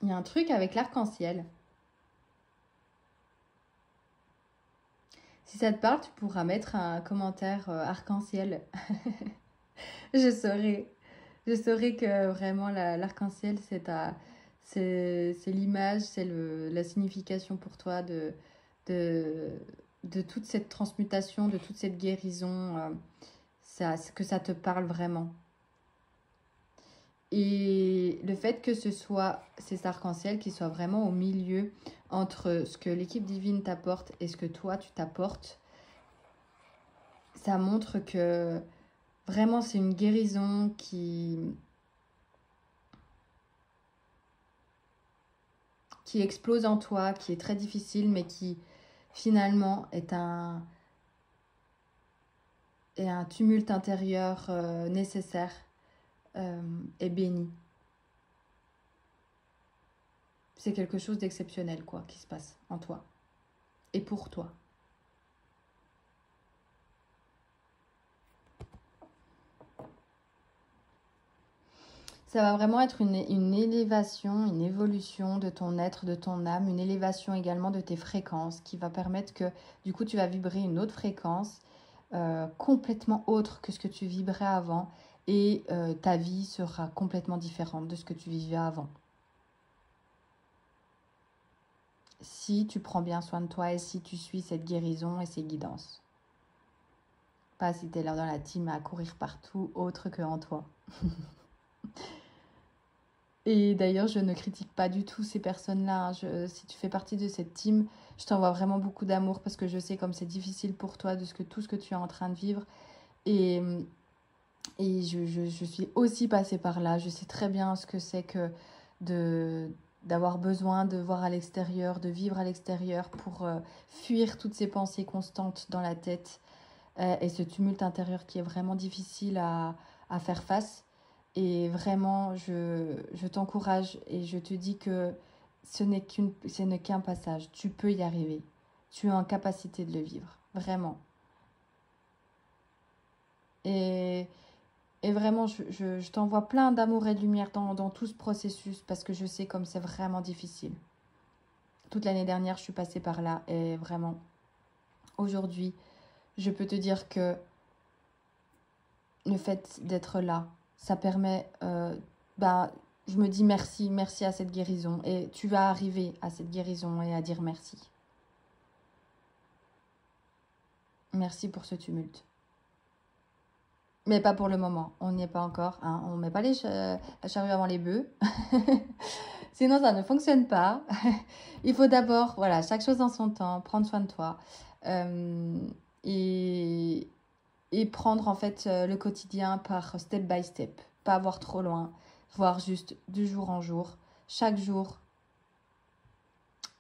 [SPEAKER 1] Il y a un truc avec l'arc-en-ciel. Si ça te parle, tu pourras mettre un commentaire arc-en-ciel. je saurai. Je saurai que vraiment l'arc-en-ciel, c'est l'image, c'est la signification pour toi de, de toute cette transmutation, de toute cette guérison, que ça te parle vraiment. Et le fait que ce soit ces arcs-en-ciel qui soient vraiment au milieu entre ce que l'équipe divine t'apporte et ce que toi tu t'apportes, ça montre que vraiment c'est une guérison qui explose en toi, qui est très difficile, mais qui finalement est un tumulte intérieur nécessaire et béni. C'est quelque chose d'exceptionnel, quoi, qui se passe en toi et pour toi. Ça va vraiment être une élévation, une évolution de ton être, de ton âme, une élévation également de tes fréquences qui va permettre que du coup tu vas vibrer une autre fréquence complètement autre que ce que tu vibrais avant et ta vie sera complètement différente de ce que tu vivais avant. Si tu prends bien soin de toi et si tu suis cette guérison et ces guidances. Pas si tu es là dans la team à courir partout autre que en toi. Et d'ailleurs, je ne critique pas du tout ces personnes-là. Hein. Si tu fais partie de cette team, je t'envoie vraiment beaucoup d'amour parce que je sais comme c'est difficile pour toi tout ce que tu es en train de vivre. Et je suis aussi passée par là. Je sais très bien ce que c'est que d'avoir besoin de voir à l'extérieur, de vivre à l'extérieur pour fuir toutes ces pensées constantes dans la tête et ce tumulte intérieur qui est vraiment difficile à faire face. Et vraiment, je t'encourage et je te dis que ce n'est qu'un passage. Tu peux y arriver. Tu es en capacité de le vivre. Vraiment. Et vraiment, je t'envoie plein d'amour et de lumière dans tout ce processus parce que je sais comme c'est vraiment difficile. Toute l'année dernière, je suis passée par là et vraiment, aujourd'hui, je peux te dire que le fait d'être là, ça permet, je me dis merci à cette guérison et tu vas arriver à cette guérison et à dire merci. Merci pour ce tumulte. Mais pas pour le moment, on n'y est pas encore, hein. On ne met pas la charrue avant les bœufs. Sinon, ça ne fonctionne pas. Il faut d'abord, voilà, chaque chose en son temps, prendre soin de toi. Euh, et, et prendre en fait le quotidien par step by step. Pas voir trop loin, voir juste de jour en jour. Chaque jour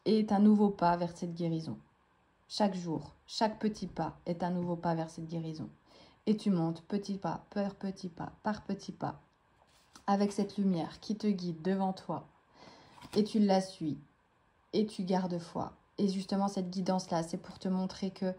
[SPEAKER 1] est un nouveau pas vers cette guérison. Chaque jour, chaque petit pas est un nouveau pas vers cette guérison. Et tu montes petit pas, par petit pas, avec cette lumière qui te guide devant toi. Et tu la suis, et tu gardes foi. Et justement, cette guidance-là, c'est pour te montrer que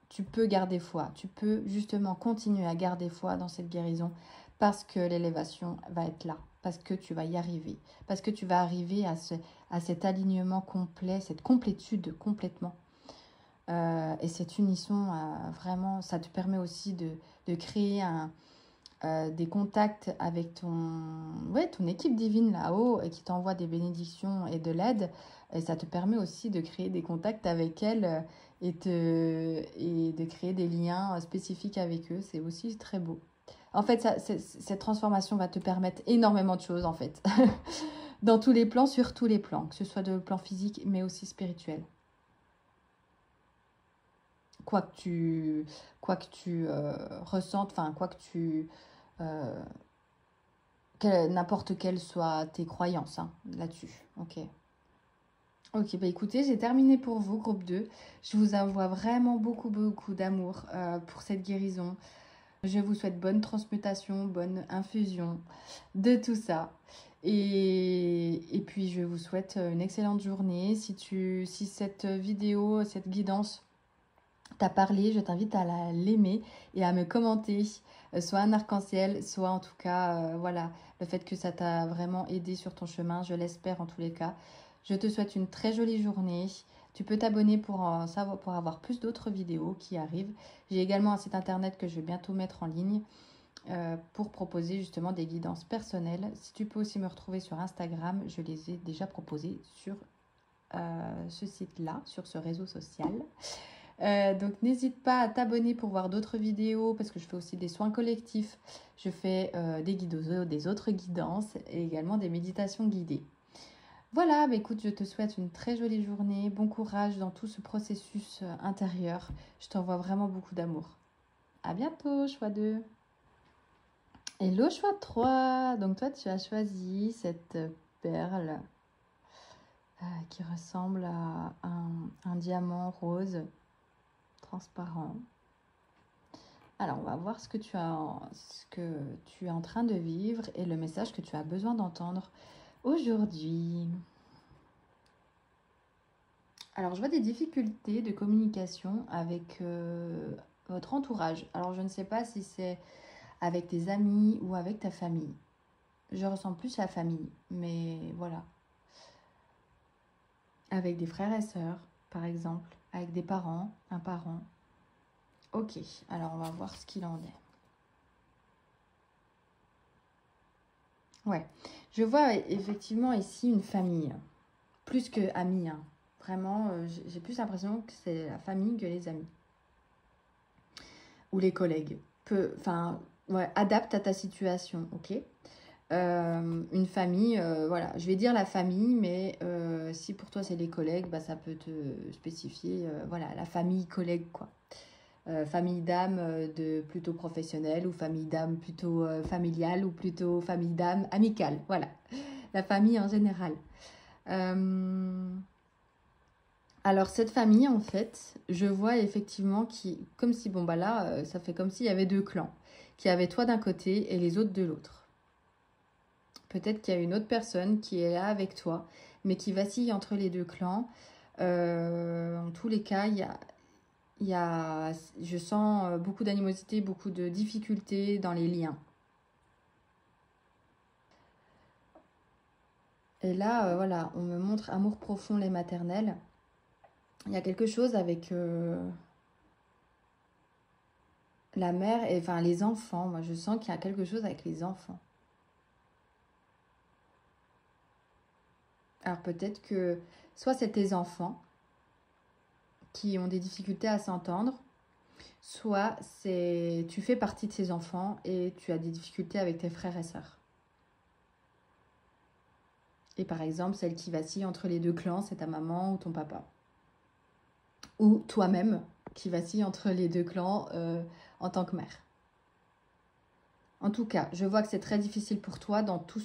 [SPEAKER 1] tu peux garder foi. Tu peux justement continuer à garder foi dans cette guérison parce que l'élévation va être là, parce que tu vas y arriver, parce que tu vas arriver à cet alignement complet, cette complétude complètement. Et cette unisson, vraiment, ça te permet aussi de créer des contacts avec ton équipe divine là-haut et qui t'envoie des bénédictions et de l'aide. Et ça te permet aussi de créer des contacts avec elles et de créer des liens spécifiques avec eux. C'est aussi très beau. En fait, cette transformation va te permettre énormément de choses, en fait. Dans tous les plans, sur tous les plans, que ce soit de plan physique, mais aussi spirituel. Quoi que tu ressentes, enfin, quoi que tu... euh, n'importe quelles soient tes croyances hein, là-dessus. Ok. Ok, bah écoutez, j'ai terminé pour vous, groupe 2. Je vous envoie vraiment beaucoup, beaucoup d'amour pour cette guérison. Je vous souhaite bonne transmutation, bonne infusion de tout ça. Et puis, je vous souhaite une excellente journée. Si cette vidéo, cette guidance t'a parlé, je t'invite à l'aimer et à me commenter, soit un arc-en-ciel, soit en tout cas, voilà, le fait que ça t'a vraiment aidé sur ton chemin, je l'espère en tous les cas. Je te souhaite une très jolie journée. Tu peux t'abonner pour avoir plus d'autres vidéos qui arrivent. J'ai également un site internet que je vais bientôt mettre en ligne pour proposer justement des guidances personnelles. Si tu peux aussi me retrouver sur Instagram, je les ai déjà proposées sur ce site-là, sur ce réseau social. Donc n'hésite pas à t'abonner pour voir d'autres vidéos parce que je fais aussi des soins collectifs. Je fais des autres guidances et également des méditations guidées. Voilà, bah écoute, je te souhaite une très jolie journée. Bon courage dans tout ce processus intérieur. Je t'envoie vraiment beaucoup d'amour. À bientôt, choix 2. Hello, choix 3. Donc toi, tu as choisi cette perle qui ressemble à un diamant rose transparent. Alors, on va voir ce que tu es en train de vivre et le message que tu as besoin d'entendre aujourd'hui. Alors, je vois des difficultés de communication avec votre entourage. Alors, je ne sais pas si c'est avec tes amis ou avec ta famille. Je ressens plus la famille, mais voilà. Avec des frères et sœurs, par exemple. Avec des parents, un parent. Ok, alors on va voir ce qu'il en est. Ouais, je vois effectivement ici une famille, plus que amis. Hein. Vraiment, j'ai plus l'impression que c'est la famille que les amis. Ou les collègues. Enfin, ouais, adapte à ta situation, ok. Une famille, voilà, je vais dire la famille, mais si pour toi c'est les collègues, bah, ça peut te spécifier, voilà, la famille collègue, quoi. Famille d'âme de plutôt professionnelle ou famille d'âme plutôt familiale ou plutôt famille d'âme amicale, voilà, la famille en général. Alors cette famille en fait, je vois effectivement comme si, bon bah là, ça fait comme s'il y avait deux clans, qu'il y avait toi d'un côté et les autres de l'autre. Peut-être qu'il y a une autre personne qui est là avec toi, mais qui vacille entre les deux clans. En tous les cas, je sens beaucoup d'animosité, beaucoup de difficultés dans les liens. Et là, voilà, on me montre amour profond, les maternelles. Il y a quelque chose avec la mère et enfin les enfants. Moi, je sens qu'il y a quelque chose avec les enfants. Alors peut-être que soit c'est tes enfants qui ont des difficultés à s'entendre, soit tu fais partie de ces enfants et tu as des difficultés avec tes frères et sœurs. Et par exemple, celle qui vacille entre les deux clans, c'est ta maman ou ton papa. Ou toi-même qui vacille entre les deux clans en tant que mère. En tout cas, je vois que c'est très difficile pour toi dans toute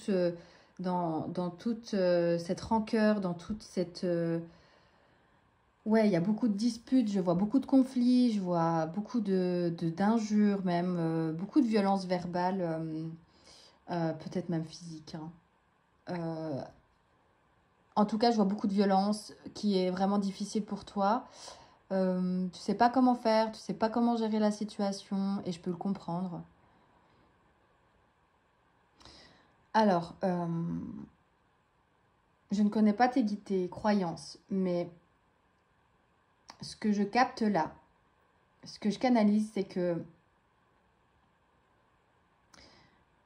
[SPEAKER 1] cette rancœur, dans toute cette... ouais, il y a beaucoup de disputes, je vois beaucoup de conflits, je vois beaucoup d'injures même, beaucoup de violences verbales, peut-être même physiques. Hein. En tout cas, je vois beaucoup de violence qui est vraiment difficile pour toi. Tu sais pas comment faire, tu sais pas comment gérer la situation et je peux le comprendre. Alors, je ne connais pas tes croyances, mais ce que je capte là, ce que je canalise, c'est que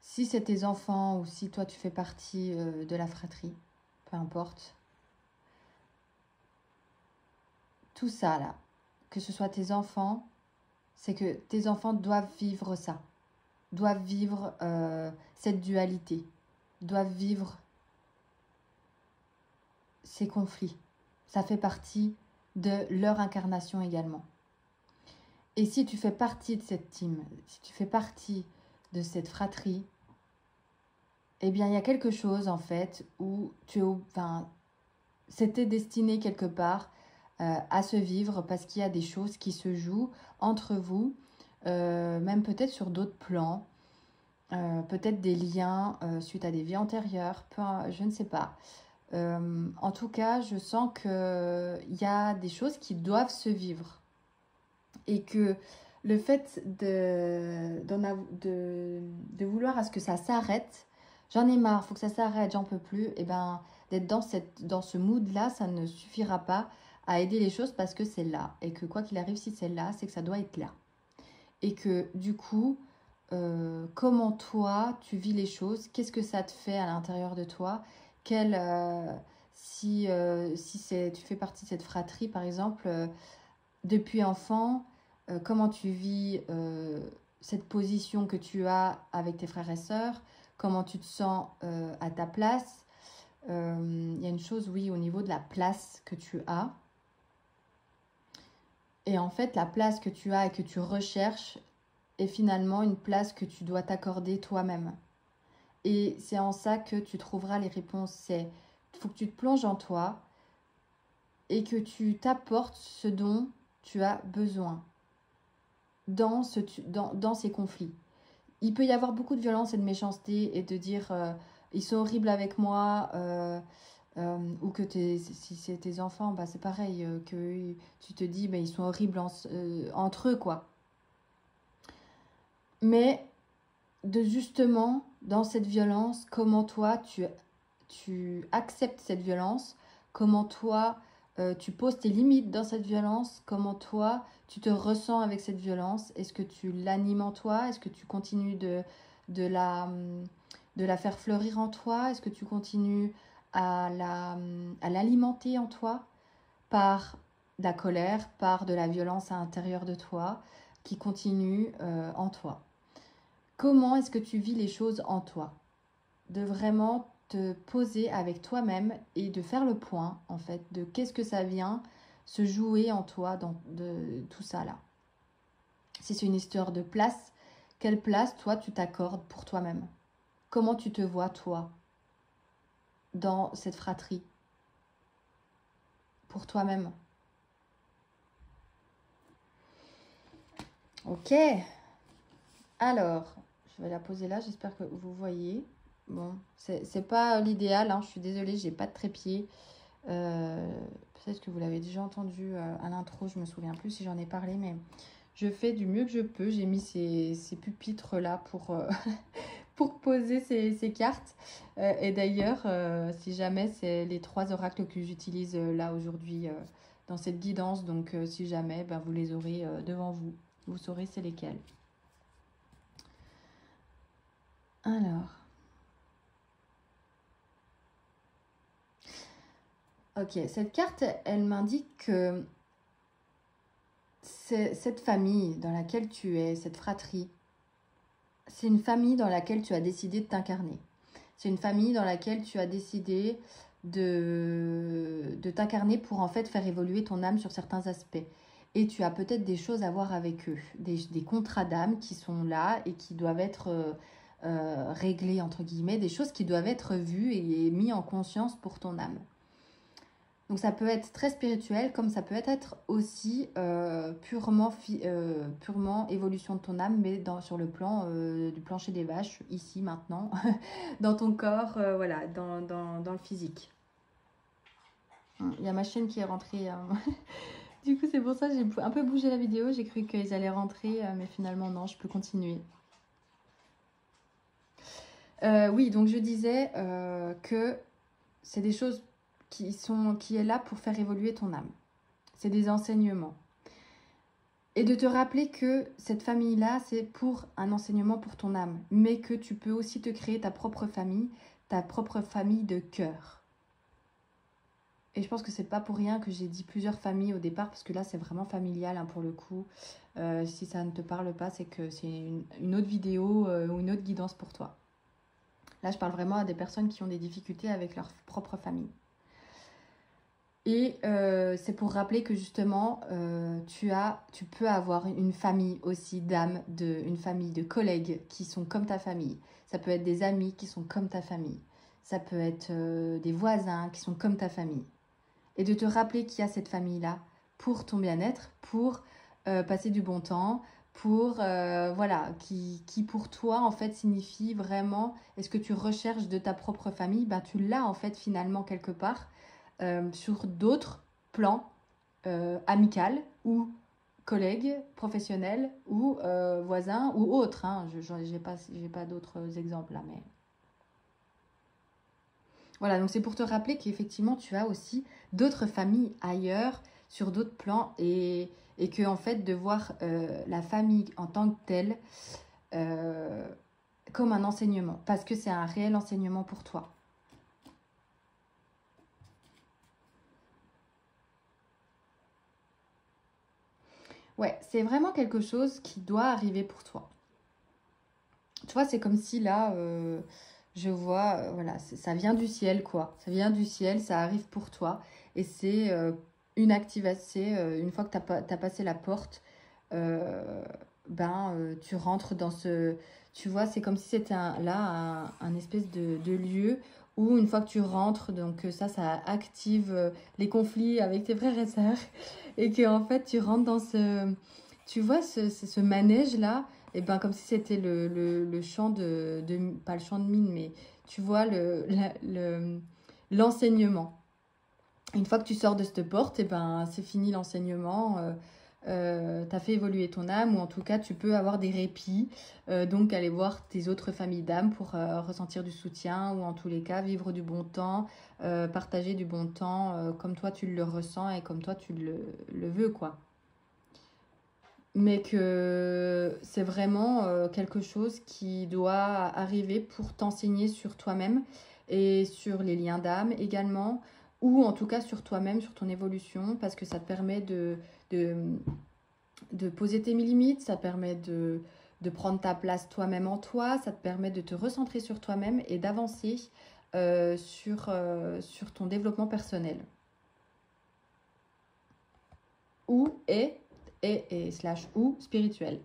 [SPEAKER 1] si c'est tes enfants ou si toi tu fais partie de la fratrie, peu importe, tout ça là, que ce soit tes enfants, c'est que tes enfants doivent vivre ça, doivent vivre cette dualité, doivent vivre ces conflits. Ça fait partie de leur incarnation également. Et si tu fais partie de cette team, si tu fais partie de cette fratrie, eh bien, il y a quelque chose, en fait, où c'était destiné quelque part à se vivre parce qu'il y a des choses qui se jouent entre vous, même peut-être sur d'autres plans, peut-être des liens suite à des vies antérieures, je ne sais pas. En tout cas, je sens qu'il y a des choses qui doivent se vivre et que le fait de vouloir à ce que ça s'arrête, j'en ai marre, faut que ça s'arrête, j'en peux plus, et ben d'être dans ce mood-là, ça ne suffira pas à aider les choses parce que c'est là. Et que quoi qu'il arrive, si c'est là, c'est que ça doit être là. Et que du coup, comment toi, tu vis les choses, qu'est-ce que ça te fait à l'intérieur de toi, si tu fais partie de cette fratrie, par exemple, depuis enfant, comment tu vis cette position que tu as avec tes frères et sœurs, comment tu te sens à ta place. Il y a une chose, oui, au niveau de la place que tu as. Et en fait, la place que tu as et que tu recherches est finalement une place que tu dois t'accorder toi-même. Et c'est en ça que tu trouveras les réponses. Il faut que tu te plonges en toi et que tu t'apportes ce dont tu as besoin dans ces conflits. Il peut y avoir beaucoup de violence et de méchanceté et de dire ils sont horribles avec moi ou que si c'est tes enfants, bah, c'est pareil, que tu te dis bah, ils sont horribles entre eux, quoi. Mais de justement, dans cette violence, comment toi, tu acceptes cette violence, comment toi, tu poses tes limites dans cette violence, comment toi, tu te ressens avec cette violence, est-ce que tu l'animes en toi, est-ce que tu continues de la faire fleurir en toi, est-ce que tu continues à l'alimenter en toi par de la colère, par de la violence à l'intérieur de toi qui continue en toi. Comment est-ce que tu vis les choses en toi? De vraiment te poser avec toi-même et de faire le point, en fait, de qu'est-ce que ça vient se jouer en toi de tout ça là. Si c'est une histoire de place, quelle place, toi, tu t'accordes pour toi-même? Comment tu te vois, toi, dans cette fratrie? Pour toi-même. Ok. Alors, je vais la poser là, j'espère que vous voyez. Bon, c'est pas l'idéal, hein, je suis désolée, j'ai pas de trépied. Peut-être que vous l'avez déjà entendu à l'intro, je me souviens plus si j'en ai parlé, mais je fais du mieux que je peux. J'ai mis ces pupitres là pour, pour poser ces cartes. Et d'ailleurs, si jamais c'est les 3 oracles que j'utilise là aujourd'hui dans cette guidance, donc si jamais ben, vous les aurez devant vous, vous saurez c'est lesquels. Alors. Ok, cette carte, elle m'indique que cette famille dans laquelle tu es, cette fratrie, c'est une famille dans laquelle tu as décidé de t'incarner. C'est une famille dans laquelle tu as décidé de t'incarner pour en fait faire évoluer ton âme sur certains aspects. Et tu as peut-être des choses à voir avec eux, des contrats d'âme qui sont là et qui doivent être réglés, entre guillemets, des choses qui doivent être vues et mis en conscience pour ton âme. Donc ça peut être très spirituel, comme ça peut être aussi purement évolution de ton âme, mais sur le plan du plancher des vaches, ici, maintenant, dans ton corps, voilà, dans le physique. Il y a ma chaîne qui est rentrée. Du coup, c'est pour ça que j'ai un peu bougé la vidéo. J'ai cru qu'ils allaient rentrer, mais finalement, non, je peux continuer. Oui, donc je disais que c'est des choses qui est là pour faire évoluer ton âme. C'est des enseignements. Et de te rappeler que cette famille-là, c'est pour un enseignement pour ton âme, mais que tu peux aussi te créer ta propre famille de cœur. Et je pense que c'est pas pour rien que j'ai dit plusieurs familles au départ, parce que là, c'est vraiment familial hein, pour le coup. Si ça ne te parle pas, c'est que c'est une autre vidéo ou une autre guidance pour toi. Là, je parle vraiment à des personnes qui ont des difficultés avec leur propre famille. Et c'est pour rappeler que justement, tu peux avoir une famille aussi d'âmes, une famille de collègues qui sont comme ta famille. Ça peut être des amis qui sont comme ta famille. Ça peut être des voisins qui sont comme ta famille. Et de te rappeler qu'il y a cette famille-là pour ton bien-être, pour passer du bon temps, pour voilà, qui pour toi en fait signifie vraiment, est-ce que tu recherches de ta propre famille, ben, tu l'as en fait finalement quelque part. Sur d'autres plans amical ou collègues, professionnels ou voisins ou autres. Hein. J'ai pas d'autres exemples là, mais voilà. Donc c'est pour te rappeler qu'effectivement tu as aussi d'autres familles ailleurs sur d'autres plans et que en fait de voir la famille en tant que telle comme un enseignement parce que c'est un réel enseignement pour toi. Ouais, c'est vraiment quelque chose qui doit arriver pour toi. Tu vois, c'est comme si là, je vois, voilà, ça vient du ciel, quoi. Ça vient du ciel, ça arrive pour toi. Et c'est une activation, une fois que tu as passé la porte, tu rentres dans ce... Tu vois, c'est comme si c'était un espèce de lieu où une fois que tu rentres, donc ça active les conflits avec tes frères et sœurs. Et que en fait, tu rentres dans ce... Tu vois, ce manège-là, et ben comme si c'était le champ pas le champ de mine, mais tu vois l'enseignement. Une fois que tu sors de cette porte, et ben c'est fini l'enseignement. Tu as fait évoluer ton âme, ou en tout cas tu peux avoir des répits, donc aller voir tes autres familles d'âmes pour ressentir du soutien, ou en tous les cas vivre du bon temps, partager du bon temps comme toi tu le ressens et comme toi tu le veux, quoi. Mais que c'est vraiment quelque chose qui doit arriver pour t'enseigner sur toi-même et sur les liens d'âme également, ou en tout cas sur toi-même, sur ton évolution, parce que ça te permet de poser tes limites, ça te permet de prendre ta place toi-même en toi, ça te permet de te recentrer sur toi-même et d'avancer sur ton développement personnel. Ou spirituel.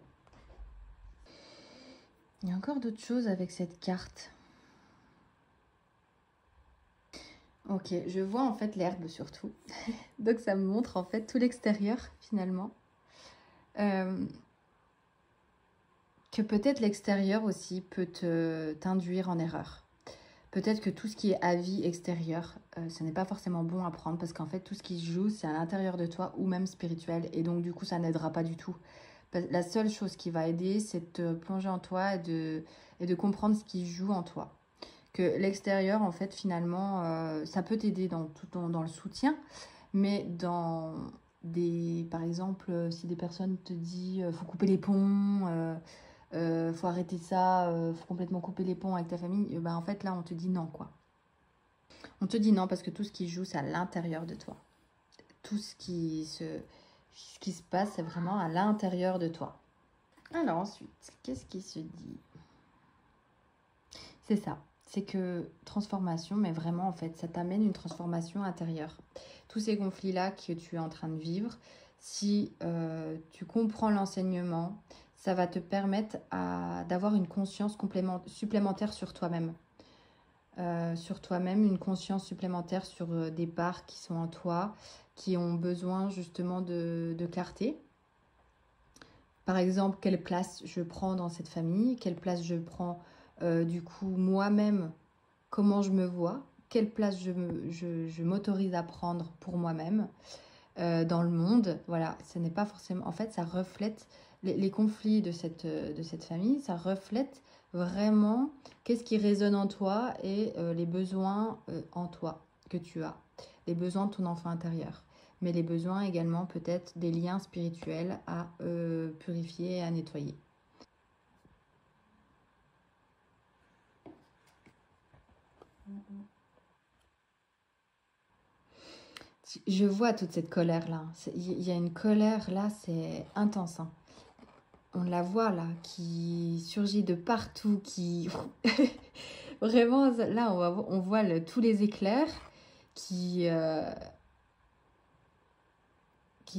[SPEAKER 1] Il y a encore d'autres choses avec cette carte. Ok, je vois en fait l'herbe surtout. Donc ça me montre en fait tout l'extérieur finalement. Que peut-être l'extérieur aussi peut t'induire en erreur. Peut-être que tout ce qui est avis extérieur, ce n'est pas forcément bon à prendre parce qu'en fait tout ce qui se joue c'est à l'intérieur de toi ou même spirituel et donc du coup ça n'aidera pas du tout. La seule chose qui va aider c'est de te plonger en toi et de comprendre ce qui joue en toi. Que l'extérieur en fait finalement ça peut t'aider dans le soutien, mais dans par exemple si des personnes te disent faut couper les ponts, faut arrêter ça, faut complètement couper les ponts avec ta famille, en fait là on te dit non, quoi. On te dit non parce que tout ce qui joue c'est à l'intérieur de toi. Tout ce qui se Ce qui se passe, c'est vraiment à l'intérieur de toi. Alors ensuite, qu'est-ce qui se dit? C'est ça. C'est que transformation, mais vraiment en fait, ça t'amène une transformation intérieure. Tous ces conflits-là que tu es en train de vivre, si tu comprends l'enseignement, ça va te permettre d'avoir une conscience supplémentaire sur toi-même. Une conscience supplémentaire sur des parts qui sont en toi, qui ont besoin justement de clarté. Par exemple, quelle place je prends dans cette famille, quelle place je prends du coup moi-même, comment je me vois, quelle place je m'autorise à prendre pour moi-même dans le monde. Voilà, ce n'est pas forcément... En fait, ça reflète les conflits de cette famille, ça reflète vraiment qu'est-ce qui résonne en toi et les besoins en toi que tu as, les besoins de ton enfant intérieur, mais les besoins également peut-être des liens spirituels à purifier et à nettoyer. Je vois toute cette colère-là. Il y a une colère là, c'est intense, hein. On la voit là, qui surgit de partout, qui... Vraiment, là, on voit tous les éclairs qui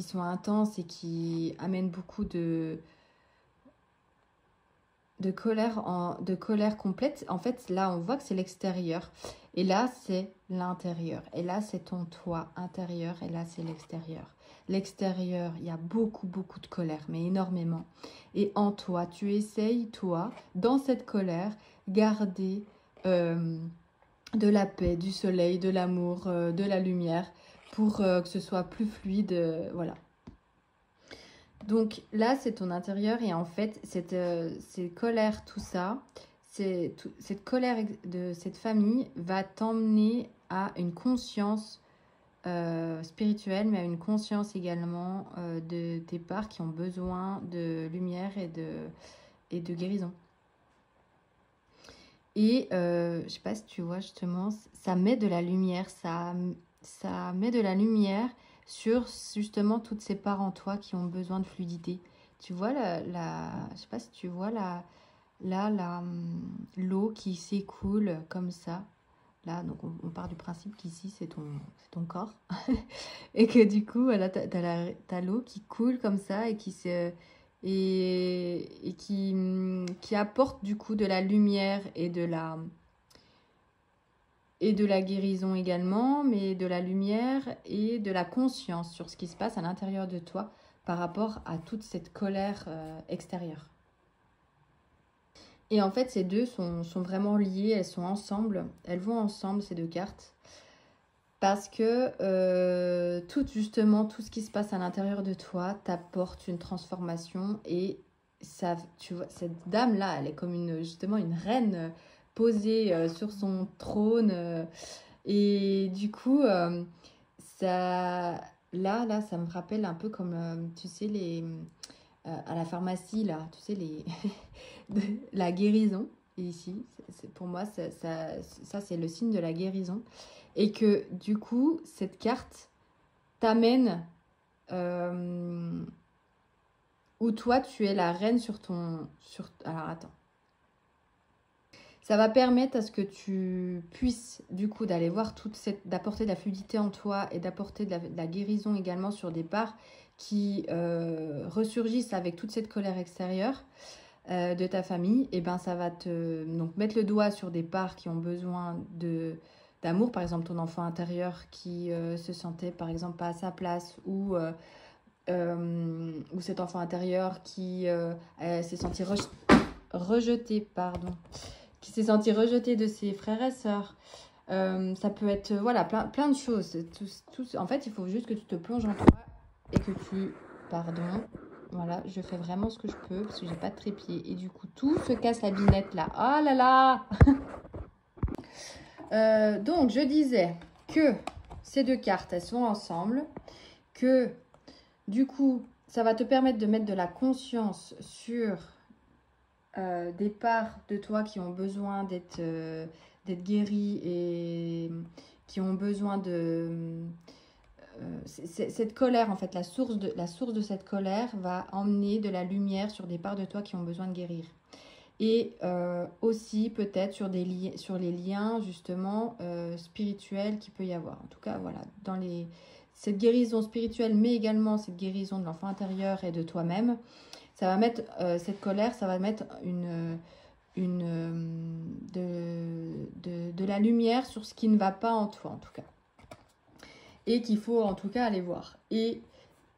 [SPEAKER 1] sont intenses et qui amènent beaucoup de colère complète. En fait, là, on voit que c'est l'extérieur. Et là, c'est l'intérieur. Et là, c'est ton toi intérieur. Et là, c'est l'extérieur. L'extérieur, il y a beaucoup, beaucoup de colère, mais énormément. Et en toi, tu essayes, toi, dans cette colère, garder de la paix, du soleil, de l'amour, de la lumière, pour que ce soit plus fluide. Voilà. Donc là, c'est ton intérieur et en fait, cette colère, tout ça, cette colère de cette famille va t'emmener à une conscience spirituelle, mais à une conscience également de tes parts qui ont besoin de lumière et de guérison. Et je sais pas si tu vois justement, ça met de la lumière, ça met de la lumière sur justement toutes ces parts en toi qui ont besoin de fluidité. Tu vois je sais pas si tu vois l'eau qui s'écoule comme ça. Là, donc on part du principe qu'ici c'est ton corps et que du coup, voilà, t'as l'eau qui coule comme ça et qui apporte du coup de la lumière et de la guérison également, mais de la lumière et de la conscience sur ce qui se passe à l'intérieur de toi par rapport à toute cette colère extérieure. Et en fait, ces deux sont vraiment liées, elles sont ensemble, elles vont ensemble, ces deux cartes. Parce que tout ce qui se passe à l'intérieur de toi t'apporte une transformation et ça, tu vois, cette dame-là, elle est comme justement une reine posée sur son trône. Et du coup, ça, là, ça me rappelle un peu comme, tu sais, à la pharmacie, là, tu sais, la guérison. Et ici, pour moi, ça c'est le signe de la guérison. Et que du coup, cette carte t'amène où toi, tu es la reine sur ton... Alors, attends. Ça va permettre à ce que tu puisses, du coup, d'aller voir d'apporter de la fluidité en toi et d'apporter de la guérison également sur des parts qui ressurgissent avec toute cette colère extérieure de ta famille. Et ben, ça va donc mettre le doigt sur des parts qui ont besoin d'amour, par exemple ton enfant intérieur qui se sentait par exemple pas à sa place ou cet enfant intérieur qui s'est senti rejeté, pardon, qui s'est senti rejeté de ses frères et sœurs. Ça peut être voilà plein de choses. En fait, il faut juste que tu te plonges en toi et que tu... Pardon. Voilà, je fais vraiment ce que je peux parce que j'ai pas de trépied. Et du coup, tout se casse la binette là. Oh là là. Donc, je disais que ces deux cartes, elles sont ensemble. Que, du coup, ça va te permettre de mettre de la conscience sur des parts de toi qui ont besoin d'être guéries et qui ont besoin cette colère, en fait, la source de cette colère va emmener de la lumière sur des parts de toi qui ont besoin de guérir. Et aussi peut-être sur les liens justement spirituels qu'il peut y avoir. En tout cas, voilà, cette guérison spirituelle, mais également cette guérison de l'enfant intérieur et de toi-même, ça va mettre cette colère, ça va mettre de la lumière sur ce qui ne va pas en toi, en tout cas. Et qu'il faut en tout cas aller voir. Et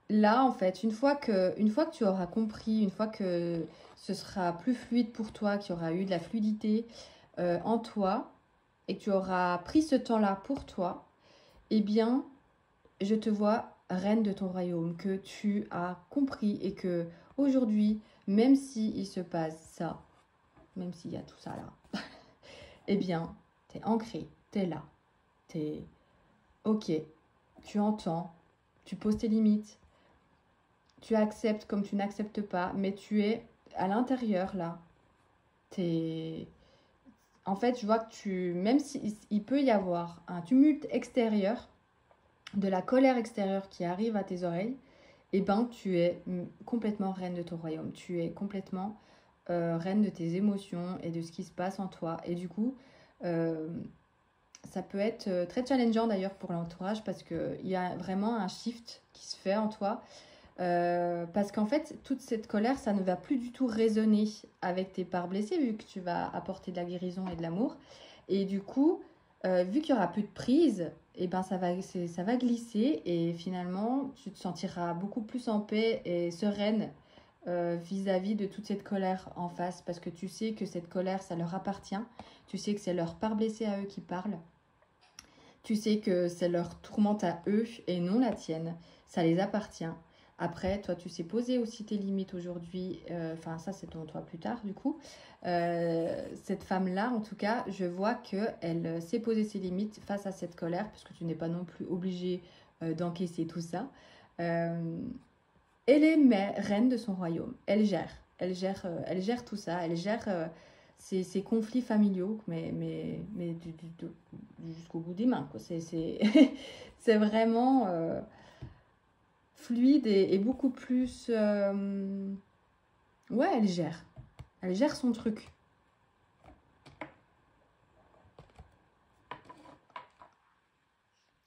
[SPEAKER 1] là, en fait, une fois que tu auras compris, une fois que ce sera plus fluide pour toi, qu'il y aura eu de la fluidité en toi, et que tu auras pris ce temps-là pour toi, eh bien, je te vois reine de ton royaume, que tu as compris et que aujourd'hui, même s'il se passe ça, même s'il y a tout ça là, eh bien, tu es ancré, tu es là, tu es ok, tu entends, tu poses tes limites, tu acceptes comme tu n'acceptes pas, mais tu es à l'intérieur là. En fait, je vois que même s'il peut y avoir un tumulte extérieur, de la colère extérieure qui arrive à tes oreilles, eh ben, tu es complètement reine de ton royaume. Tu es complètement reine de tes émotions et de ce qui se passe en toi. Et du coup, ça peut être très challengeant d'ailleurs pour l'entourage parce qu'il y a vraiment un shift qui se fait en toi. Parce qu'en fait, toute cette colère, ça ne va plus du tout résonner avec tes parts blessées vu que tu vas apporter de la guérison et de l'amour. Et du coup, vu qu'il n'y aura plus de prise, et ben ça va glisser et finalement, tu te sentiras beaucoup plus en paix et sereine vis-à-vis de toute cette colère en face parce que tu sais que cette colère, ça leur appartient. Tu sais que c'est leur part blessée à eux qui parlent. Tu sais que c'est leur tourmente à eux et non la tienne. Ça les appartient. Après, toi, tu sais poser aussi tes limites aujourd'hui. Enfin, ça, c'est ton toi plus tard, du coup. Cette femme-là, en tout cas, je vois qu'elle sait poser ses limites face à cette colère, parce que tu n'es pas non plus obligée d'encaisser tout ça. Elle est reine de son royaume. Elle gère tout ça. Elle gère ces conflits familiaux, mais jusqu'au bout des mains, quoi. C'est vraiment fluide et beaucoup plus... Ouais, elle gère. Elle gère son truc.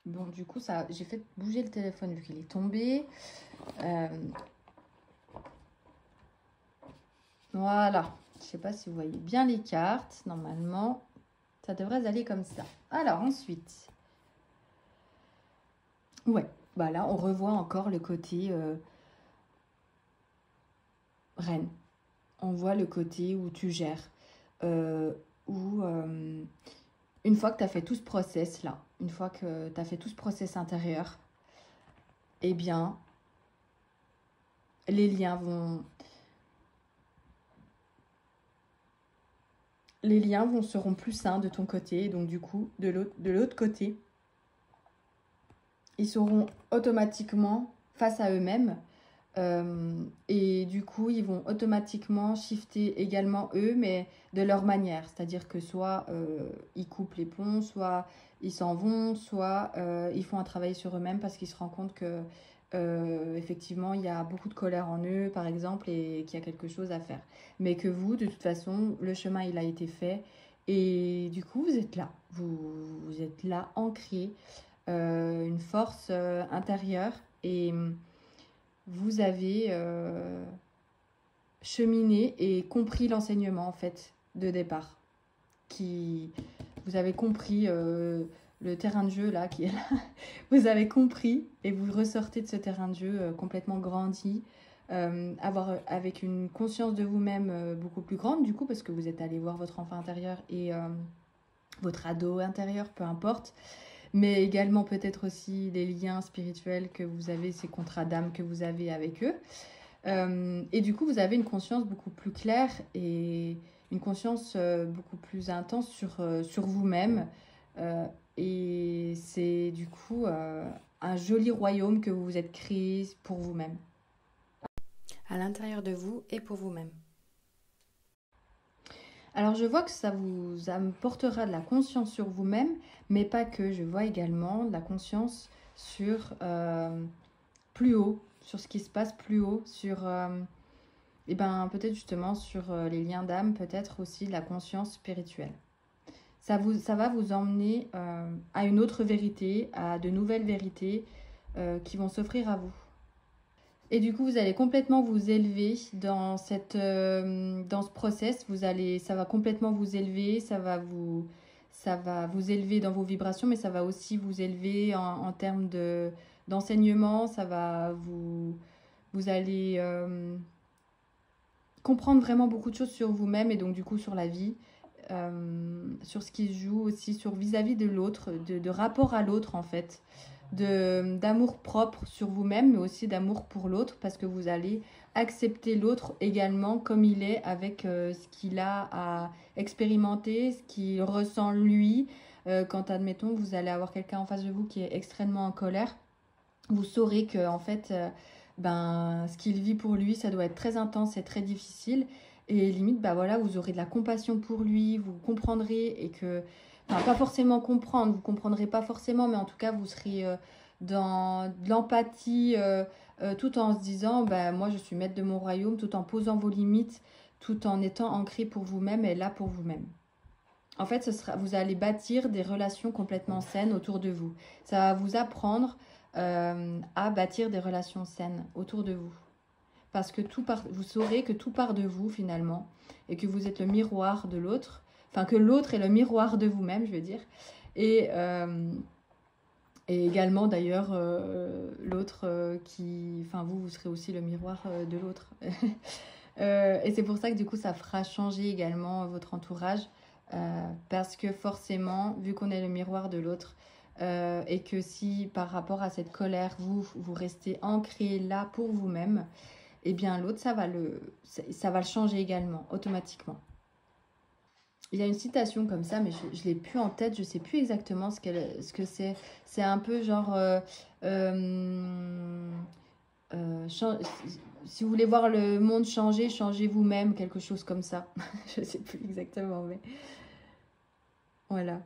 [SPEAKER 1] Bon, du coup, j'ai fait bouger le téléphone vu qu'il est tombé. Voilà. Je ne sais pas si vous voyez bien les cartes. Normalement, ça devrait aller comme ça. Alors, ensuite. Ouais, bah là, on revoit encore le côté reine. On voit le côté où tu gères. Où, une fois que tu as fait tout ce process-là, une fois que tu as fait tout ce process intérieur, eh bien, les liens seront plus sains de ton côté. Donc, du coup, de l'autre côté, ils seront automatiquement face à eux-mêmes. Et du coup, ils vont automatiquement shifter également eux, mais de leur manière. C'est-à-dire que soit ils coupent les ponts, soit ils s'en vont, soit ils font un travail sur eux-mêmes parce qu'ils se rendent compte que effectivement, il y a beaucoup de colère en eux, par exemple, et qu'il y a quelque chose à faire. Mais que vous, de toute façon, le chemin, il a été fait. Et du coup, vous êtes là. Vous êtes là, ancré, une force intérieure. Et vous avez cheminé et compris l'enseignement, en fait, de départ. Vous avez compris le terrain de jeu, là, qui est là. Vous avez compris et vous ressortez de ce terrain de jeu complètement grandi, avec une conscience de vous-même beaucoup plus grande, du coup, parce que vous êtes allé voir votre enfant intérieur et votre ado intérieur, peu importe. Mais également peut-être aussi les liens spirituels que vous avez, ces contrats d'âme que vous avez avec eux. Et du coup, vous avez une conscience beaucoup plus claire et une conscience beaucoup plus intense sur vous-même. Et c'est du coup un joli royaume que vous vous êtes créé pour vous-même. À l'intérieur de vous et pour vous-même. Alors, je vois que ça vous apportera de la conscience sur vous-même, mais pas que. Je vois également de la conscience sur plus haut, sur ce qui se passe plus haut, sur et ben, peut-être justement sur les liens d'âme, peut-être aussi de la conscience spirituelle. Ça va vous emmener à une autre vérité, à de nouvelles vérités qui vont s'offrir à vous. Et du coup, vous allez complètement vous élever dans ce process. Ça va complètement vous élever, ça va vous élever dans vos vibrations, mais ça va aussi vous élever en termes d'enseignement. Vous allez comprendre vraiment beaucoup de choses sur vous-même et donc du coup sur la vie, sur ce qui se joue aussi, sur vis-à-vis de l'autre, de rapport à l'autre en fait. D'amour propre sur vous-même, mais aussi d'amour pour l'autre, parce que vous allez accepter l'autre également comme il est, avec ce qu'il a à expérimenter, ce qu'il ressent lui. Quand, admettons, vous allez avoir quelqu'un en face de vous qui est extrêmement en colère, vous saurez que en fait, ce qu'il vit pour lui, ça doit être très intense et très difficile. Et limite, voilà, vous aurez de la compassion pour lui, vous comprendrez et que... Enfin, pas forcément comprendre, vous comprendrez pas forcément, mais en tout cas, vous serez dans de l'empathie, tout en se disant, moi, je suis maître de mon royaume, tout en posant vos limites, tout en étant ancré pour vous-même et là pour vous-même. En fait, vous allez bâtir des relations complètement saines autour de vous. Ça va vous apprendre à bâtir des relations saines autour de vous. Parce que vous saurez que tout part de vous finalement, et que vous êtes le miroir de l'autre. Enfin, que l'autre est le miroir de vous-même, je veux dire. Et également, d'ailleurs, l'autre Enfin, vous serez aussi le miroir de l'autre. Et c'est pour ça que, du coup, ça fera changer également votre entourage. Parce que forcément, vu qu'on est le miroir de l'autre, et que si, par rapport à cette colère, vous restez ancré là pour vous-même, eh bien, l'autre, ça va le changer également, automatiquement. Il y a une citation comme ça, mais je ne l'ai plus en tête, je ne sais plus exactement ce que c'est. C'est un peu genre... si vous voulez voir le monde changer, changez vous-même, quelque chose comme ça. Je ne sais plus exactement, mais... Voilà.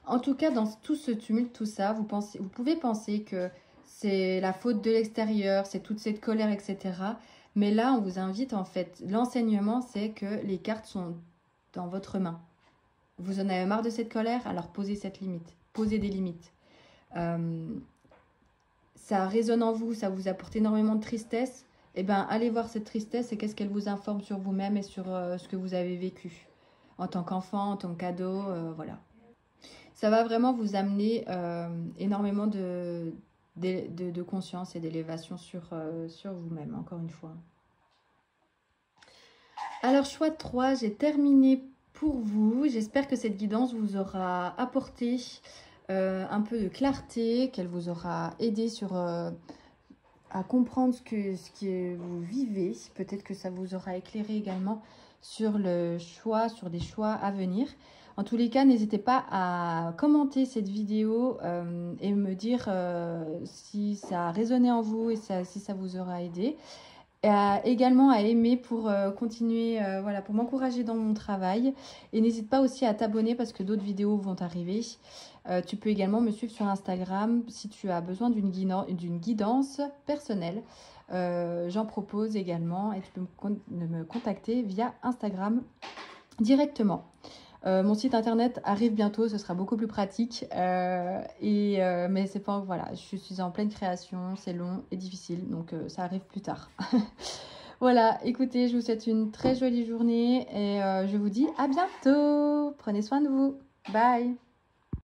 [SPEAKER 1] En tout cas, dans tout ce tumulte, tout ça, vous pouvez penser que c'est la faute de l'extérieur, c'est toute cette colère, etc. Mais là, on vous invite, en fait, l'enseignement, c'est que les cartes sont dans votre main. Vous en avez marre de cette colère, alors posez cette limite. Posez des limites. Ça résonne en vous, ça vous apporte énormément de tristesse. Eh bien, allez voir cette tristesse et qu'est-ce qu'elle vous informe sur vous-même et sur ce que vous avez vécu. En tant qu'enfant, en tant qu'ado, voilà. Ça va vraiment vous amener énormément de conscience et d'élévation sur vous-même, encore une fois. Alors, choix 3, j'ai terminé pour vous. J'espère que cette guidance vous aura apporté un peu de clarté, qu'elle vous aura aidé à comprendre ce que vous vivez. Peut-être que ça vous aura éclairé également sur des choix à venir. En tous les cas, n'hésitez pas à commenter cette vidéo et me dire si ça a résonné en vous et si ça vous aura aidé. Également à aimer pour continuer, pour m'encourager dans mon travail. Et n'hésite pas aussi à t'abonner parce que d'autres vidéos vont arriver. Tu peux également me suivre sur Instagram si tu as besoin d'une guidance personnelle. J'en propose également et tu peux me contacter via Instagram directement. Mon site internet arrive bientôt, ce sera beaucoup plus pratique. Mais c'est pas, voilà, je suis en pleine création, c'est long et difficile, donc ça arrive plus tard. Voilà, écoutez, je vous souhaite une très jolie journée et je vous dis à bientôt. Prenez soin de vous. Bye.